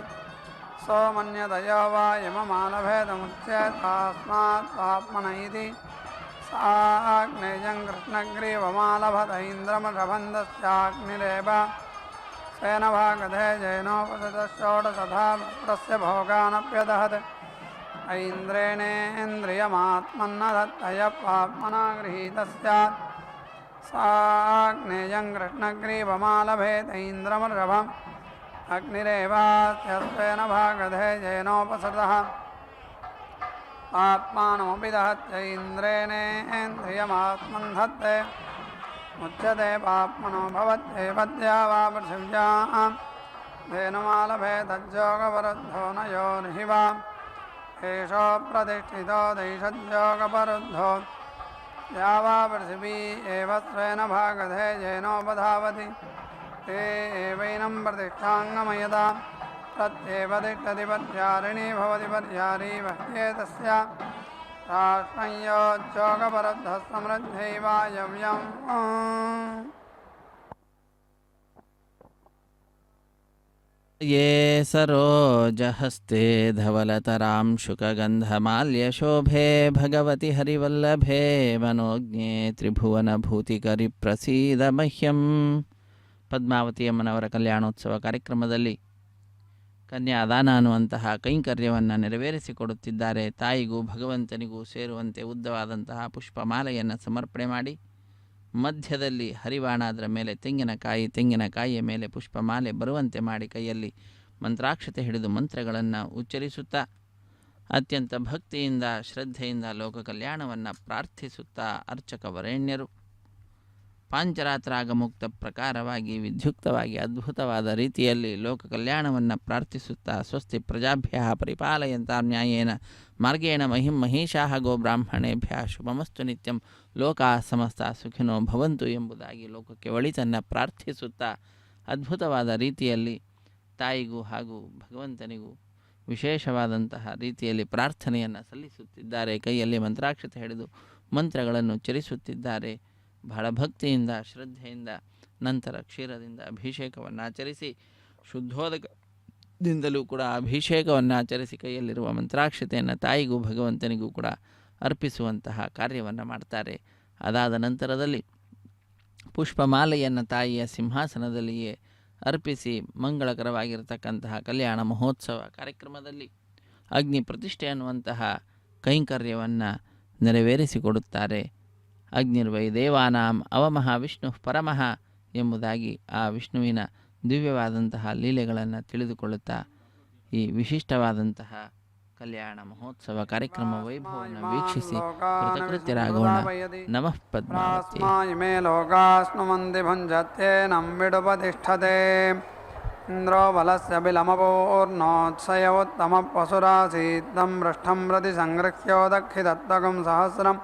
सोमन्यतयो वा यममालभेदमुच्येतास्मात् पाप्मन इति साग्नेयं कृष्णग्रीवमालभत इन्द्रमषभन्दस्याग्निरेव स्वेन भागधे जैनोपसृतः षोडशधा वृत्रस्य भोगानप्यदहत् ऐन्द्रेणेन्द्रियमात्मन्न दत्तयः पाप्मना गृहीतः स्यात् साग्नेयं कृष्णग्रीवमालभेत इन्द्रमर्षभम् अग्निरेवास्यस्वेन भागधे जैनोपसृतः आत्मानमपि दहत्य इन्द्रेणेन्द्रियमात्मन् धत्ते मुच्यते पाप्मनो भवत्येवद्या वा पृथिव्यां धेनुमालभेदज्योगपरुद्धो न योर्हिवा एषो प्रतिष्ठितो दैषज्योगपरुद्धो या वा पृथिवी एव स्वेन भागधे येनोपधावति ते एवैनं प्रतिष्ठाङ्गमयता तत्येव तिष्ठति पद्यारिणी भवति पद्यारी वह्येतस्य राष्ट्रयोज्योगपरुद्धः समृद्धैवायव्यम् ये सरोजहस्ते धवलतरां शुकगन्धमाल्यशोभे भगवति हरिवल्लभे मनोज्ञे त्रिभुवनभूतिकरिप्रसीद मह्यं. ಪದ್ಮಾವತಿ ಅಮ್ಮನವರ ಕಲ್ಯಾಣೋತ್ಸವ ಕಾರ್ಯಕ್ರಮದಲ್ಲಿ ಕನ್ಯಾದಾನ ಅನ್ನುವಂತಹ ಕೈಂಕರ್ಯವನ್ನು ನೆರವೇರಿಸಿಕೊಡುತ್ತಿದ್ದಾರೆ. ತಾಯಿಗೂ ಭಗವಂತನಿಗೂ ಸೇರುವಂತೆ ಉದ್ದವಾದಂತಹ ಪುಷ್ಪಮಾಲೆಯನ್ನು ಸಮರ್ಪಣೆ ಮಾಡಿ ಮಧ್ಯದಲ್ಲಿ ಹರಿವಾಣ, ಅದರ ಮೇಲೆ ತೆಂಗಿನಕಾಯಿಯ ಮೇಲೆ ಪುಷ್ಪಮಾಲೆ ಬರುವಂತೆ ಮಾಡಿ ಕೈಯಲ್ಲಿ ಮಂತ್ರಾಕ್ಷತೆ ಹಿಡಿದು ಮಂತ್ರಗಳನ್ನು ಉಚ್ಚರಿಸುತ್ತಾ ಅತ್ಯಂತ ಭಕ್ತಿಯಿಂದ ಶ್ರದ್ಧೆಯಿಂದ ಲೋಕ ಕಲ್ಯಾಣವನ್ನು ಪ್ರಾರ್ಥಿಸುತ್ತಾ ಅರ್ಚಕ ವರೇಣ್ಯರು ಪಾಂಚರಾತ್ರಾಗ ಮುಕ್ತ ಪ್ರಕಾರವಾಗಿ ವಿದ್ಯುಕ್ತವಾಗಿ ಅದ್ಭುತವಾದ ರೀತಿಯಲ್ಲಿ ಲೋಕ ಕಲ್ಯಾಣವನ್ನು ಪ್ರಾರ್ಥಿಸುತ್ತಾ ಸ್ವಸ್ತಿ ಪ್ರಜಾಭ್ಯ ಪರಿಪಾಲಯಂತ ನ್ಯಾಯೇನ ಮಾರ್ಗೇಣ ಮಹಿಂ ಮಹೇಶಾಹ ಗೋ ಬ್ರಾಹ್ಮಣೇಭ್ಯ ಶುಭಮಸ್ತು ನಿತ್ಯಂ ಲೋಕಾ ಸಮಸ್ತ ಸುಖಿನೋ ಭವಂತು ಎಂಬುದಾಗಿ ಲೋಕಕ್ಕೆ ಒಳಿತನ್ನು ಪ್ರಾರ್ಥಿಸುತ್ತಾ ಅದ್ಭುತವಾದ ರೀತಿಯಲ್ಲಿ ತಾಯಿಗೂ ಹಾಗೂ ಭಗವಂತನಿಗೂ ವಿಶೇಷವಾದಂತಹ ರೀತಿಯಲ್ಲಿ ಪ್ರಾರ್ಥನೆಯನ್ನು ಸಲ್ಲಿಸುತ್ತಿದ್ದಾರೆ. ಕೈಯಲ್ಲಿ ಮಂತ್ರಾಕ್ಷತೆ ಹಿಡಿದು ಮಂತ್ರಗಳನ್ನು ಚರಿಸುತ್ತಿದ್ದಾರೆ. ಬಹಳ ಭಕ್ತಿಯಿಂದ ಶ್ರದ್ಧೆಯಿಂದ ನಂತರ ಕ್ಷೀರದಿಂದ ಅಭಿಷೇಕವನ್ನು ಆಚರಿಸಿ ಶುದ್ಧೋದಕದಿಂದಲೂ ಕೂಡ ಅಭಿಷೇಕವನ್ನು ಆಚರಿಸಿ ಕೈಯಲ್ಲಿರುವ ಮಂತ್ರಾಕ್ಷತೆಯನ್ನು ತಾಯಿಗೂ ಭಗವಂತನಿಗೂ ಕೂಡ ಅರ್ಪಿಸುವಂತಹ ಕಾರ್ಯವನ್ನು ಮಾಡ್ತಾರೆ. ಅದಾದ ನಂತರದಲ್ಲಿ ಪುಷ್ಪಮಾಲೆಯನ್ನು ತಾಯಿಯ ಸಿಂಹಾಸನದಲ್ಲಿಯೇ ಅರ್ಪಿಸಿ ಮಂಗಳಕರವಾಗಿರತಕ್ಕಂತಹ ಕಲ್ಯಾಣ ಮಹೋತ್ಸವ ಕಾರ್ಯಕ್ರಮದಲ್ಲಿ ಅಗ್ನಿ ಪ್ರತಿಷ್ಠೆ ಅನ್ನುವಂತಹ ಕೈಂಕರ್ಯವನ್ನು ನೆರವೇರಿಸಿಕೊಡುತ್ತಾರೆ. ಅಗ್ನಿರ್ವೈ ದೇವಾನಾಂ ಅವಮಃ ವಿಷ್ಣು ಪರಮಃ ಎಂಬುದಾಗಿ ಆ ವಿಷ್ಣುವಿನ ದಿವ್ಯವಾದಂತಹ ಲೀಲೆಗಳನ್ನು ತಿಳಿದುಕೊಳ್ಳುತ್ತಾ ಈ ವಿಶಿಷ್ಟವಾದಂತಹ ಕಲ್ಯಾಣ ಮಹೋತ್ಸವ ಕಾರ್ಯಕ್ರಮ ವೈಭವವನ್ನು ವೀಕ್ಷಿಸಿ ಕೃತಕೃತ್ಯರಾಗೋಣ. ನಮಃ ಪದ್ಮಾವತಿ. ಮೇ ಲೋಕಾಸ್ನುಮಂದಿ ಭುಂಜತ್ಯೇನಂ ವಿಡುಪತಿಷ್ಠತೆ ಇಂದ್ರೋ ಬಲಸ್ಯ ಬಿಲಮಪೂರ್ಣೋತ್ಸಯೋತ್ತಮ ಪಶುರಾಸೀತ್ತಂ ಪೃಷ್ಠಂ ಪ್ರತಿ ಸಂಗೃಹ್ಯೋದಕ್ಷಿತತ್ತಕಂ ಸಹಸ್ರಂ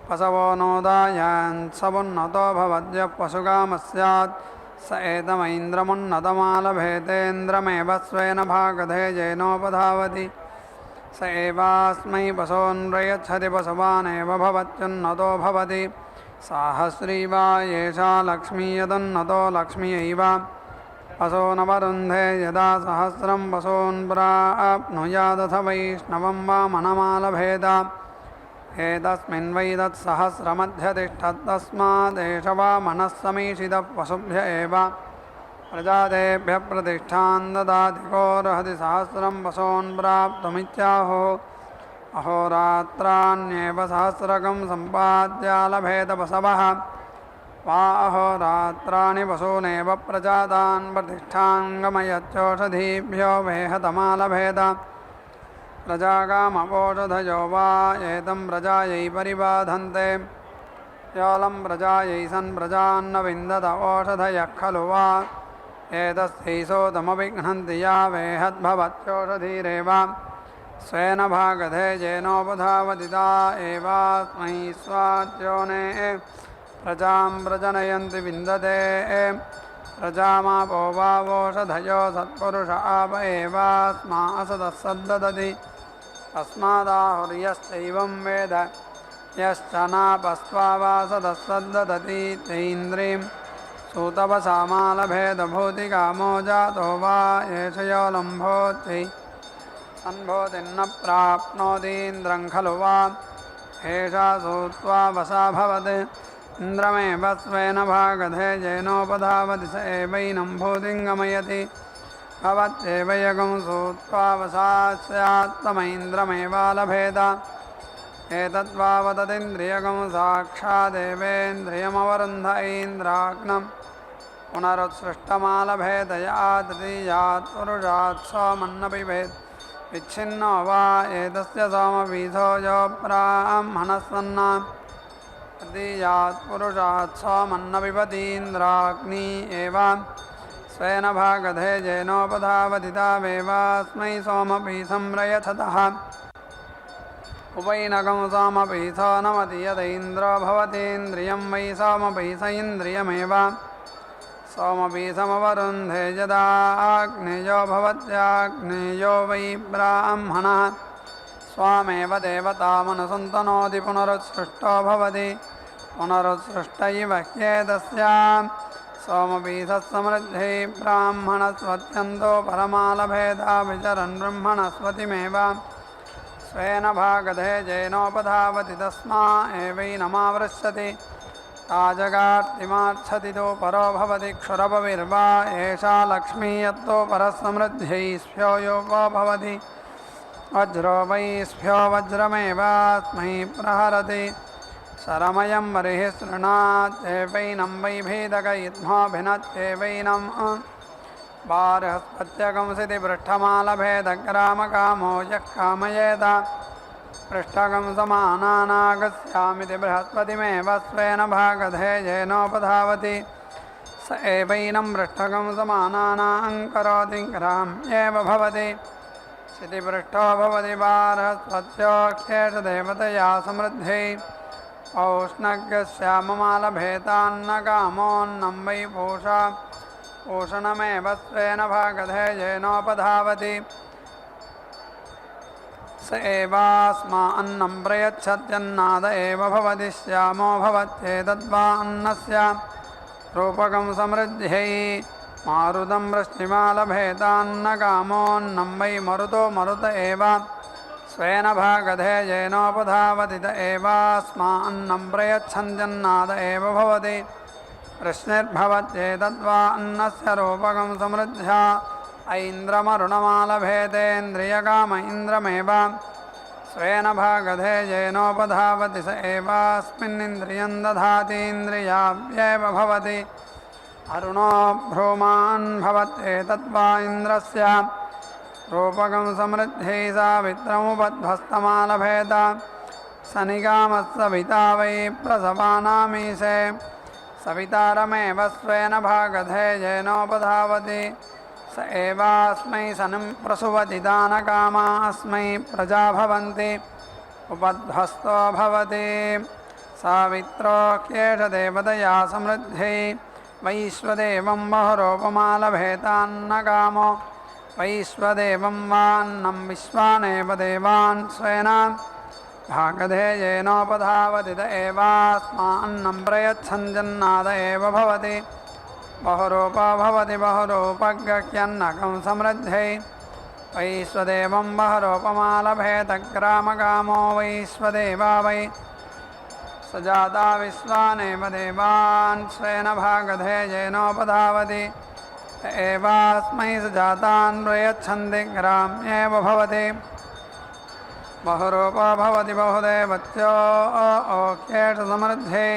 ಪಸವೋ ನೋದಾಯಾನ್ ಸವುನ್ನತೋ ಭವದ್ಯ ಪಶುಗಾಮಸ್ಯಾತ್ ಸ ಏತಮೈಂದ್ರಮುನ್ನತಮಾಲಭೇತೇಂದ್ರಮೇವ ಸ್ವೇನ ಭಾಗಧೇಜೇನೋಪಧಾವತಿ ಸ ಏವಾಸ್ಮೈ ಪಶೂನ್ರಯಚ್ಛತಿ ಪಶುವಾನೇವ ಭವತ್ಯುನ್ನತೋ ಭವತಿ ಸಾಹಸ್ರೀವಾ ಯೇಷಾ ಲಕ್ಷ್ಮೀ ಯದುನ್ನತೋ ಲಕ್ಷ್ಮ್ಯೈವ ಪಶೂನವರುಂಧೆ ಯದಾ ಸಹಸ್ರಂ ಪಶೂನ್ ಪ್ರಾಪ್ನುಯಾದಥ ವೈಷ್ಣವಂ ವಾ ಮನಮಾಲಭೇದ ಏತಸ್ಮಿನ್ ವೈ ತತ್ಸಹಸ್ರಮಧ್ಯತಿಷ್ಠತ್ತಸ್ಮಾದೇಷ ವಾ ಮನಸ್ಸಮೀಷಿತಃ ಪಶುಭ್ಯ ಏವ ಪ್ರಜಾತೆಭ್ಯ ಪ್ರತಿಷ್ಠಾನ್ ದದಾತಿ ಕೋರ್ಹತಿ ಸಹಸ್ರಂ ಪಶೂನ್ ಪ್ರಾಪ್ತುಮಿತ್ಯಾಹೋ ಅಹೋರಾತ್ರಾಣ್ಯೇವ ಸಹಸ್ರಕಂ ಸಂಪಾದ್ಯಾಲಭೇದ ಪಶವಃ ವಾ ಅಹೋರಾತ್ರಾಣಿ ಪಶೂನೇವ ಪ್ರಜಾತಾನ್ ಪ್ರತಿಷ್ಠಾನ್ ಗಮಯಚ್ಚೋಷಧೀಭ್ಯೋ ವೇಹತಮಾಲಭೇದ ಪ್ರಜಾಗಾಮಪೋಷಧಯೋ ವಾ ಏತಂ ಪ್ರಜಾಯೈ ಪರಿಬಾಧಂತೆ ಯೋಲಂ ಪ್ರಜಾಯೈ ಸನ್ ಪ್ರಜಾನ್ನ ವಿಂದತ ಓಷಧಯಃ ಖಲು ವಾ ಏತಸ್ಥೈಸೋತಮವಿಘ್ನಂತಿ ಯಾ ವೇಹದ್ಭವತ್ಯೋಷಧೀರೇವ ಸ್ವೇನ ಭಾಗಧೇಜೇನೋಪಧಾವತಿ ತಾ ಏವಾಸ್ಮೈ ಸ್ವಾತ್ಯೋನೇ ಪ್ರಜಾಂ ಪ್ರಜನಯಂತಿ ವಿಂದತೆ ಪ್ರಜಾಮಾಪೋ ವಾವೋಷಧಯೋ ಸತ್ಪುರುಷ ಆಪ ಏವಾಸ್ಮಾ ಅಸದಃ ಸದ್ದದತಿ ತಸ್ಮಾದಾಹುರ್ಯಶ್ಚೈವಂ ವೇದ ಯಶ್ಚ ನಾಪಸ್ತ್ವಾವಾಸದಃ ಸದ್ದದತಿ ತೈಂದ್ರೀಂ ಸೂತವಸಾಮಾಲಭೇದಭೂತಿಕಾಮೋ ಜಾತೋ ವಾ ಏಷಯೋ ಲಂಭೋತ್ಯೈ ಸನ್ಭೂತಿನ್ನ ಪ್ರಾಪ್ನೋತೀಂದ್ರಂ ಖಲು ವಾ ಏಷಾ ಸೂತ್ವಾವಸಾ ಭವತ್ ಇಂದ್ರಮೇವ ಸ್ವೇನ ಭಾಗಧೇಜೇನೋಪಧಾವತಿ ಸ ಏವೈನಂ ಭೂತಿಂ ಗಮಯತಿ ಭವತ್ಯೇವ ಯಗಂ ಸೂತ್ವಾವಸಾ ಸ್ಯಾತ್ತಮೈಂದ್ರಮೇವಾಲಭೇದ ಏತದ್ವಾವತದಿಂದ್ರಿಯಗಂ ಸಾಕ್ಷಾದೇವೇಂದ್ರಿಯಮವರುಂಧ ಐಂದ್ರಾಗ್ನಂ ಪುನರುತ್ಸೃಷ್ಟಮಾಲಭೇದ ಯಾ ತೃತೀಯಾತ್ ಪುರುಷಾತ್ ಸೋಮನ್ನಪಿ ಭೇದ್ ವಿಚ್ಛಿನ್ನೋ ವಾ ಏತಸ್ಯ ಸೋಮಪೀಥೋ ಯೋ ಬ್ರಾಹ್ಮಣಸ್ಸನ್ನ ತೃತೀಯಾತ್ ಪುರುಷಾತ್ ಸೋಮನ್ನ ಪಿಬತೀಂದ್ರಾಗ್ನಿ ಏವ ಸ್ವೇನ ಭಾಗಧೇಜೇನೋಪಧಾವತಿ ತಾವೇವಾಸ್ಮೈ ಸೋಮಪೀಥಂ ರಯಥತಃ उपैनकं सोमपीथो नमति यदैन्द्रो भवतीन्द्रियं वै सोमपीथ इन्द्रियमेव सोमपीथमवरुन्धे यदाग्नेयो भवत्याग्नेयो वै ब्राह्मणः स्वामेव देवतामनुसन्तनोति पुनरुत्सृष्टो भवति पुनरुत्सृष्ट इव ह्येतस्यां सोमपीथस्समृद्धै ब्राह्मणस्वत्यन्तो परमालभेदा विचरन् ब्रह्मणस्वतिमेव स्वेन भागधेजेनोपधावति तस्मा एवैनमावृष्यति ताजगार्तिमार्च्छति तो परो भवति क्षुरपविर्वा एषा लक्ष्मी यत्तो परस्समृद्ध्यै स्फ्यो योगो भवति वज्रो वै स्फ्यो वज्रमेवास्मै प्रहरति शरमयं बर्हिः शृणात्येवैनं वै भेदकयुध्मोऽभिनत्येवैनं बार्हस्पत्यकं सिति पृष्ठमालभेदग्रामकामो यः कामयेत पृष्ठकं समानानागस्यामिति बृहस्पतिमेव स्वेन भागधेयेनोपधावति स एवैनं पृष्ठकं समानानां करोति ग्राम्येव भवति क्षितिपृष्ठो भवति बारहस्पत्योऽख्येषदेवतया समृद्धिः औष्णज्ञस्याममालभेतान्नकामोऽन्नं वै पूषा पूषणमेव स्वेन भागधेयेनोपधावति स एवास्मा अन्नं प्रयच्छत्यन्नाद एव भवति श्यामो भवत्येतद्वा अन्नस्य रूपकं समृद्ध्यै मारुतं वृष्टिमालभेतान्नकामोऽन्नं वै मरुतो मरुत एव स्वेन भागधेयेनोपधावति त एवास्मा अन्नं प्रयच्छन्त्यन्नाद एव भवति वृष्णिर्भवत्येतद्वा अन्नस्य रूपकं समृद्ध्या ऐन्द्रमरुणमालभेतेन्द्रियकाम इन्द्रमेव स्वेन भागधेयेनोपधावति स एवास्मिन्निन्द्रियं दधातीन्द्रियाव्येव भवति अरुणो भ्रूमान् भवत्येतद्वा इन्द्रस्य रूपकं समृद्धिः सावित्रमुपध्वस्तमालभेत सनिकामस्सविता वै प्रसवानामीशे सवितारमेव स्वेन भागधेयेनोपधावति स एवास्मै सनं प्रसुवति दानकामा अस्मै प्रजा भवन्ति उपध्वस्तो भवति सावित्रोऽख्येष देवतया समृद्धिः वैश्वदेवं बहुरूपमालभेतान्नकामो वैश्वदेवं वान्नं विश्वानेव देवान् स्वेन भागधेयेनोपधावति त एवास्मान्नं प्रयच्छन्त्यन्नाद एव भवति बहुरूपो भवति बहुरूपग्रह्यन्नकं समृद्ध्यै वैश्वदेवं बहुरूपमालभेतग्रामकामो वैश्वदेवा वै स जाता विश्वानेव देवान् स्वेन भागधेयेनोपधावति एवास्मै स जातान् प्रयच्छन्ति ग्राम्येव भवति बहुरूपो भवति बहुदेवत्यो ओख्येष समृद्ध्यै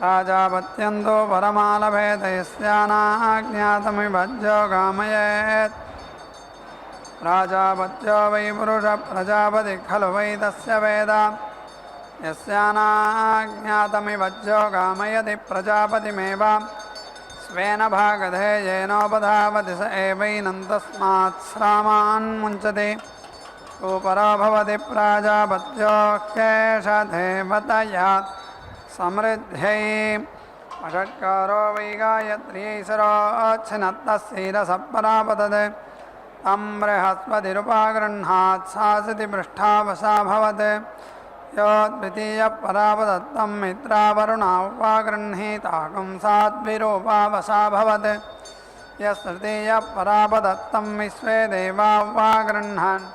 राजापत्यन्तो परमालभेतयस्यानाज्ञातमिभज्यो कामयेत् राजापत्यो वै पुरुषप्रजापतिः खलु वै तस्य वेद यस्यानाज्ञातमिभज्यो कामयति प्रजापतिमेव स्वेन भागधेयेनोपधावति स एवैनं तस्मात् श्रामान् मुञ्चति उपरो भवति प्राजापत्योऽख्येष देवतया समृद्ध्यै अषट्कारो वै गायत्र्यैसरोच्छिनत्तस्यैरसपरापतत् तं बृहस्पतिरुपागृह्णात् सासिति पृष्ठावशाभवत् यो द्वितीयपरापदत्तं मित्रावरुणा उपागृह्णीताकं साद्विरूपावशाभवत् यस्तृतीयपरापदत्तं विश्वे देवा उपागृह्णन्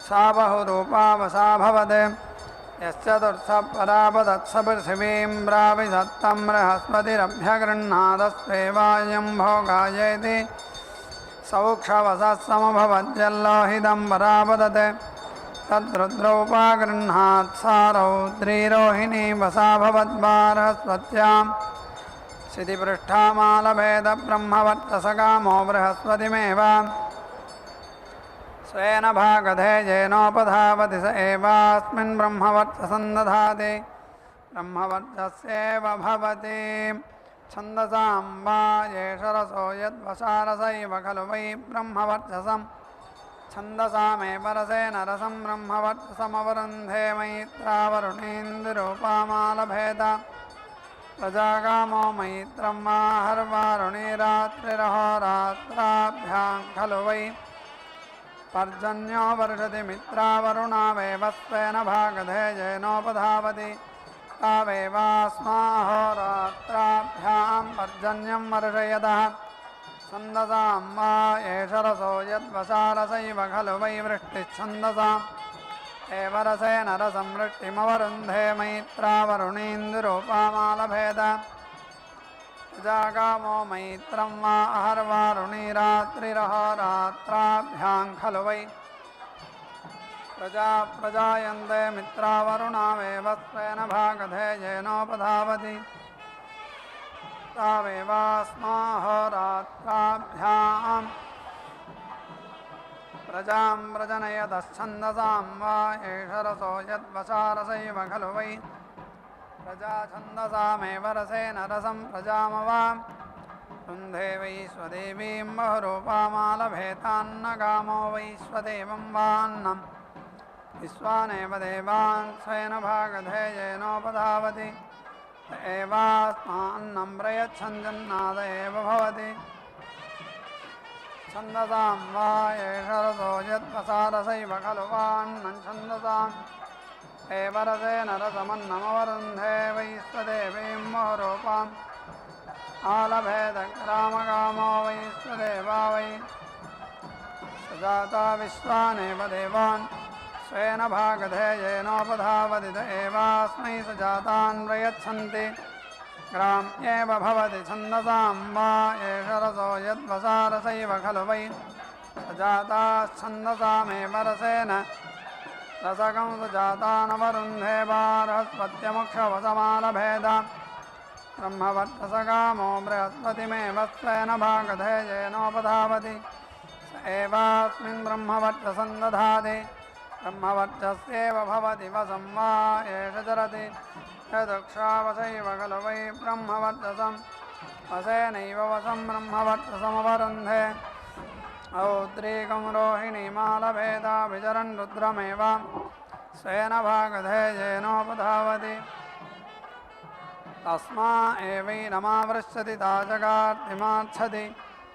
सा बहुरूपावशाभवत् यश्चतुर्थपरापदत्स पृथिवीं प्राविशत्तं बृहस्पतिरभ्यगृह्णादस्त्वेवायं भोगायेति सौक्षवसः समभवज्जल्लोहितं परापदत् तद्रुद्रोपागृह्णात् सा रौद्रीरोहिणी वशाभवद्बारहस्पत्यां क्षितिपृष्ठामालभेदब्रह्मवर्चसकामो बृहस्पतिमेव स्वेन भागधेयेनोपधावति स एवास्मिन् ब्रह्मवर्चसं दधाति ब्रह्मवर्चस्येव भवति छन्दसां वा येष रसो यद्वशारसैव खलु वै ब्रह्मवर्चसं छन्दसामेव रसेन रसं ब्रह्मवर्चसमवरुन्धे मैत्रावरुणीन्दुरूपामालभेत प्रजाकामो मैत्रं माहर्वारुणीरात्रिरहोरात्राभ्यां खलु वै पर्जन्यो वर्षति मित्रावरुणावेव स्वेन भागधेयेनोपधावति तावेवास्माहोरात्राभ्यां पर्जन्यं वर्षयतः छन्दसां वा एष रसो यद्वशारसैव खलु वै वृष्टिच्छन्दसाम् एव रसेन रसं वृष्टिमवरुन्धे मैत्रावरुणीन्दुरूपामालभेत प्रजाकामो मैत्रं वा अहर्वारुणीरात्रिरहोरात्राभ्यां खलु वै प्रजायन्ते मित्रावरुणावेव स्वेन भागधेयेनोपधावति तावेवास्माहोरात्राभ्यां प्रजां व्रजनयतश्छन्दसां वा एष रसो यद्वशारसैव खलु वै प्रजा छन्दसामेव रसेन रसं प्रजामवां रुन्धे वैश्वदेवीं बहुरूपामालभेतान्नकामो वैश्वदेवं वान्नम् विश्वानेव देवान् स्वेन भागधेयेनोपधावति एवास्मान्नं प्रयच्छन् एव भवति छन्दसां वा एष रसो यद्वसारसैव खलु वान्नं छन्दसाम् एव रसेन रसमन्नमवरुन्धे वैश्वदेवीं बहुरूपाम् आलभेदग्रामकामो वैश्वदेवा वै सुजाता विश्वानेव देवान् स्वेन भागधेयेनोपधावति एवास्मै सुजातान् प्रयच्छन्ति ग्राम्येव भवति छन्दसां वा एष रसो यद्वसारसैव खलु वै सुजाताश्छन्दसामेव रसेन रसकं सुजातानवरुन्धे बारहस्पत्यमुक्षवसमालभेद ब्रह्मवर्चसकामो बृहस्पतिमेव स्वेन भागधेयेनोपधावति स एवास्मिन् ब्रह्मवर्चसं दधाति ब्रह्मवर्चस्येव भवति वसं वा एष चरति यदक्षावसैव खलु वै ब्रह्मवर्चसं वसेनैव वसं ब्रह्मवर्चसमवरुन्धे औद्रीकं रोहिणीमालभेदाभिचरन् रुद्रमेव स्वेन भागधेयेनोपधावति तस्मा एवैनमावृश्यति ताजगार्तिमाच्छति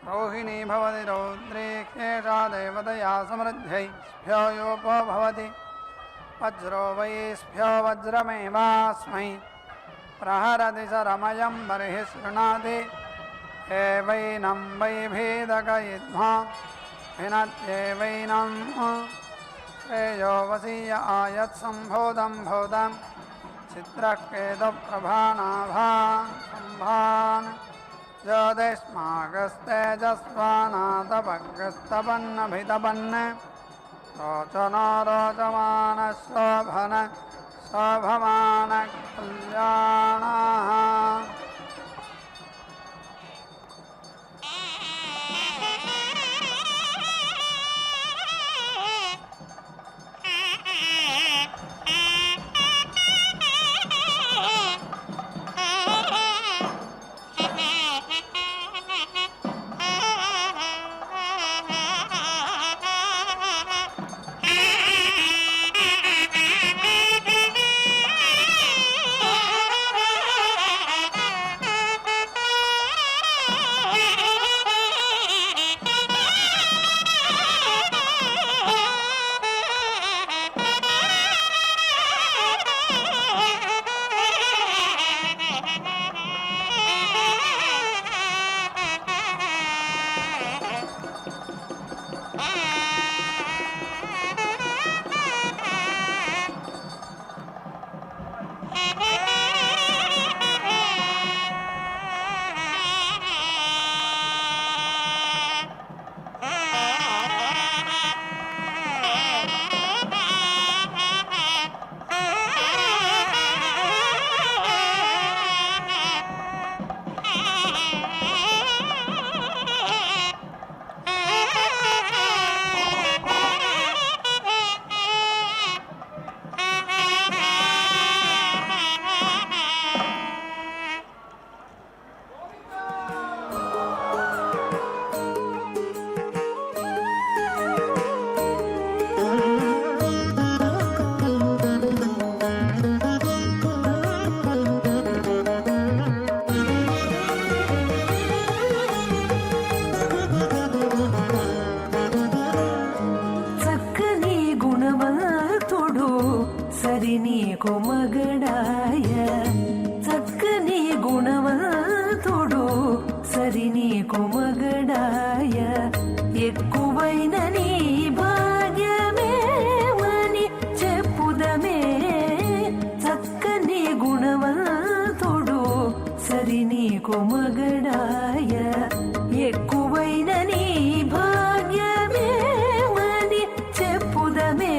रोहिणी भवति रौद्री ह्येषा देवतया समृद्ध्यै स्भ्यो योपो भवति वज्रो वै स्भ्यो वज्रमेवास्मै प्रहरति शरमयं बर्हिः शृणाति एवैनं वैभेदकयिध्वा भिनत्येवैनं श्रेयो वसीय आयत्सम्भोदं भोदं चित्रकेतुप्रभानाभान् सम्भान् ज्योतिष्मागस्तेजस्वानातपग्रस्तपन्नभितपन् रोचनो रोचमानशोभन शोभमानकल्याणाः నీకు మగడాయ చక్కని గుణవంతుడు సరి నీకు మగడాయ ఎక్కువైన నీ భాగ్యమేమని చెప్పుదమే చక్కని గుణవంతుడు సరి నీకు మగడాయ ఎక్కువైన నీ భాగ్యమేమని చెప్పుదమే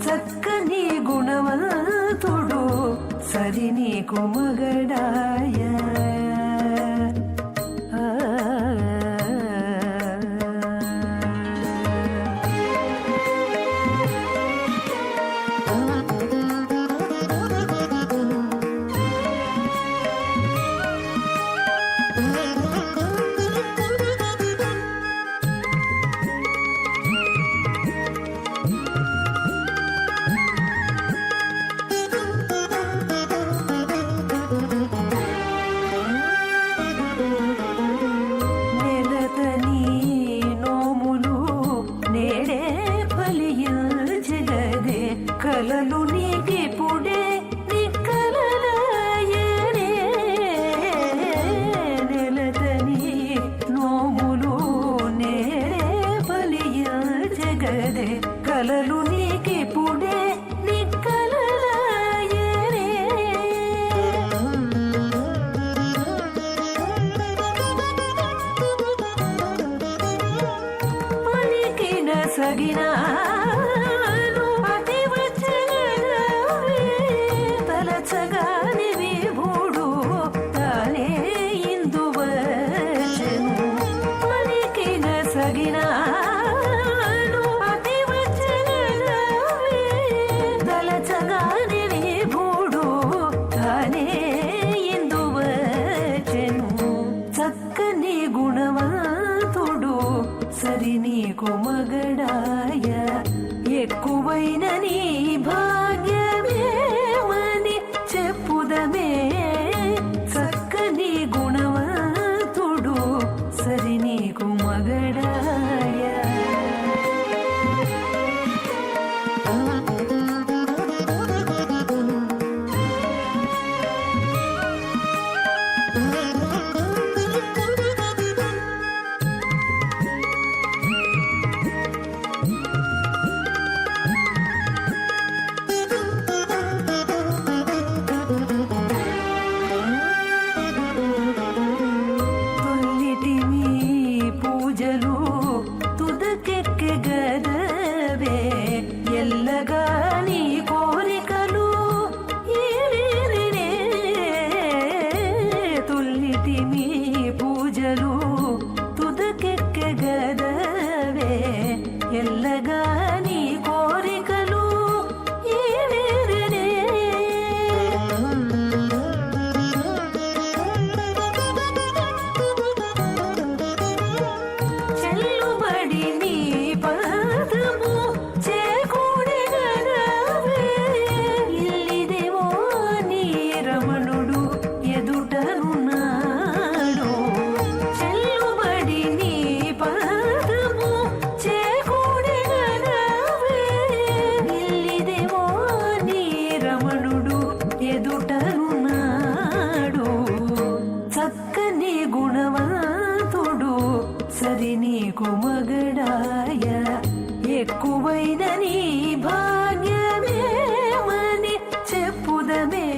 చక్కని గుణవంతుడు సరి నీకు మగడాయ నెలతని నోములు నేడే ఫలించగదే కలలు నీకిప్పుడే నిక్కలలాయనే నెలతని నోములు నేడే ఫలించగదే కలలు నీకిప్పుడే నిక్కలలాయనే పలికిన సగినాను అతి వచ్చగలవే తలచగాని విభుడు తానే ఇందువచెను పలికిన సగినాను అతి వచ్చగలవే తలచగాని విభుడు తానే ఇందువచెను చక్కని గుణవంతుడు సరి నీకు మగడాయ ఎక్కువైన నీ భాగ్యమేమని చెప్పుదమే చక్కని గుణవంతుడు సరి నీకు మగడాయ తొల్లిటి మీ పూజలు తుదకెక్కగదవే ఎల్లగా నీ కోరికలు ఈడేరినే తొల్లిటి మీ పూజలు తుదకెక్కగదవే ఎల్లగా నీ కోరికలు ఈడేరినే చెల్లుబడి నీ పాదము చేకూడెగలవే ఇల్లిదేవో నీ రమణుడు ఎదుటనున్నాడు చెల్లుబడి నీ పాదము చేకూడెగలవే ఇల్లిదేవో నీ రమణుడు ఎదుటనున్నాడు చక్కని గుణవంతుడు సరి నీకు మగడాయ ఎక్కువైన నీ భాగ్యమేమని చెప్పుదమే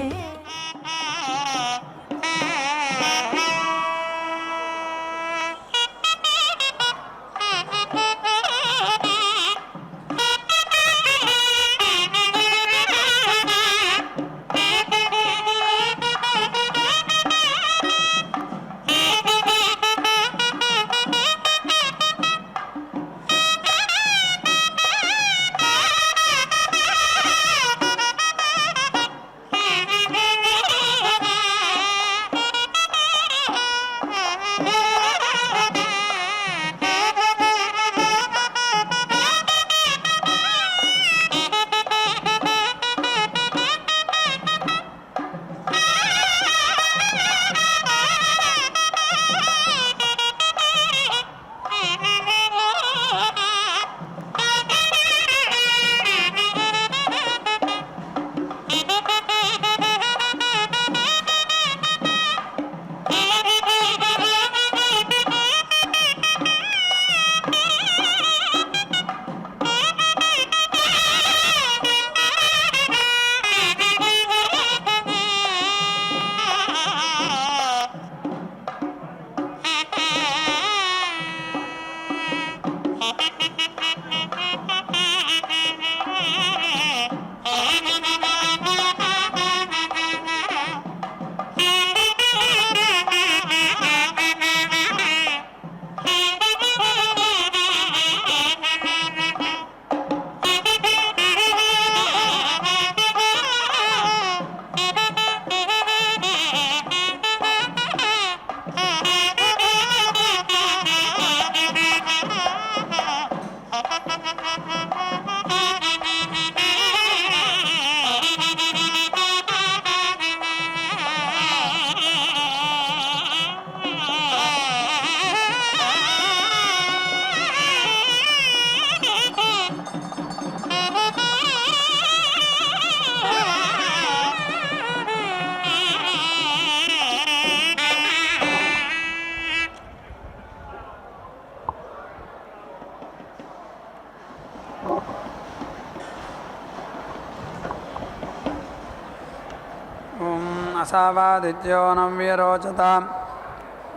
असावादित्यो न व्यरोचताम्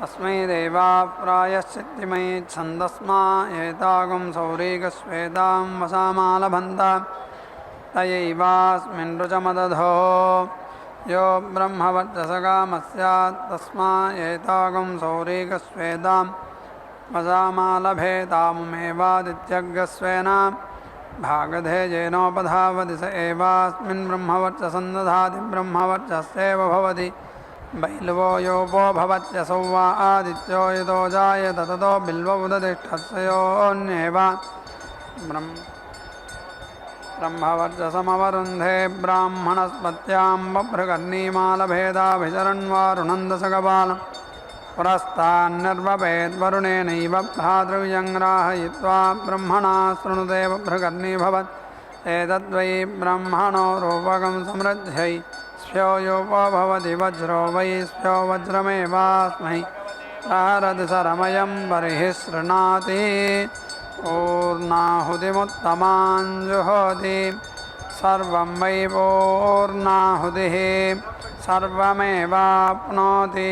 अस्मै देवाः प्रायश्चित्तिमयि छन्दस्मा एतागुं सौरीकश्वेतां वसामालभन्ता तयैवास्मिन् रुचमदधो यो ब्रह्मवर्चसकामस्यात् तस्मा एतागुं सौरीकश्वेतां वसामालभेतामुमेवादित्यग्रस्वेन भागधेयेनोपधावति स एवास्मिन् ब्रह्मवर्चसं दधाति ब्रह्मवर्चस्यैव भवति बैल्वो योपो भवत्यसौ वा आदित्यो यतो जायत ततो बिल्व उदतिष्ठस्योऽन्येव ब्रह्मवर्चसमवरुन्धे ब्राह्मणस्पत्यां बभ्रकर्णीमालभेदाभिचरन्वारुणन्दसगपालम् पुरस्तान्निर्वपेद्वरुणेनैव भ्रातृव्यं ग्राहयित्वा ब्रह्मणा शृणुते बभ्रकर्णीभवत् एतद्वै ब्रह्मणो रूपकं समृद्ध्यै स्यो योपो भवति वज्रो वै स्यो वज्रमेवास्मै प्रहरदिशरमयं बर्हिः शृणाति पूर्णाहुतिमुत्तमां जुहोति सर्वं वै पूर्णाहुतिः सर्वमेवाप्नोति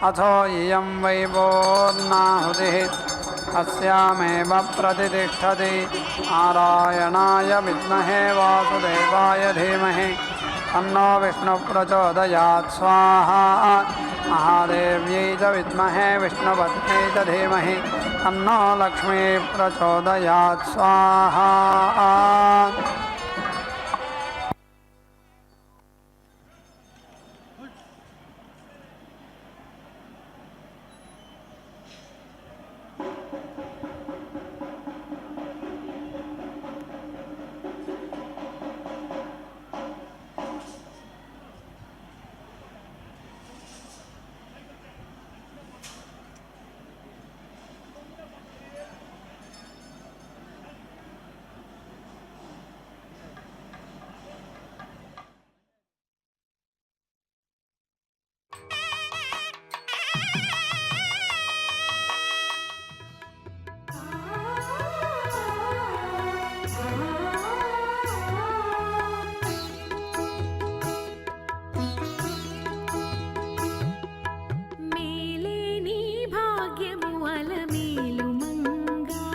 अथो इयं वै पूर्णाहुतिः अस्यामेव प्रतितिष्ठति नारायणाय विद्महे वासुदेवाय धीमहि तन्नो विष्णुप्रचोदयात् स्वाहा महादेव्यै च विद्महे विष्णुपत्न्यै च धीमहि तन्नो लक्ष्मी प्रचोदयात् स्वाहा। मेलु मंगा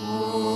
Oh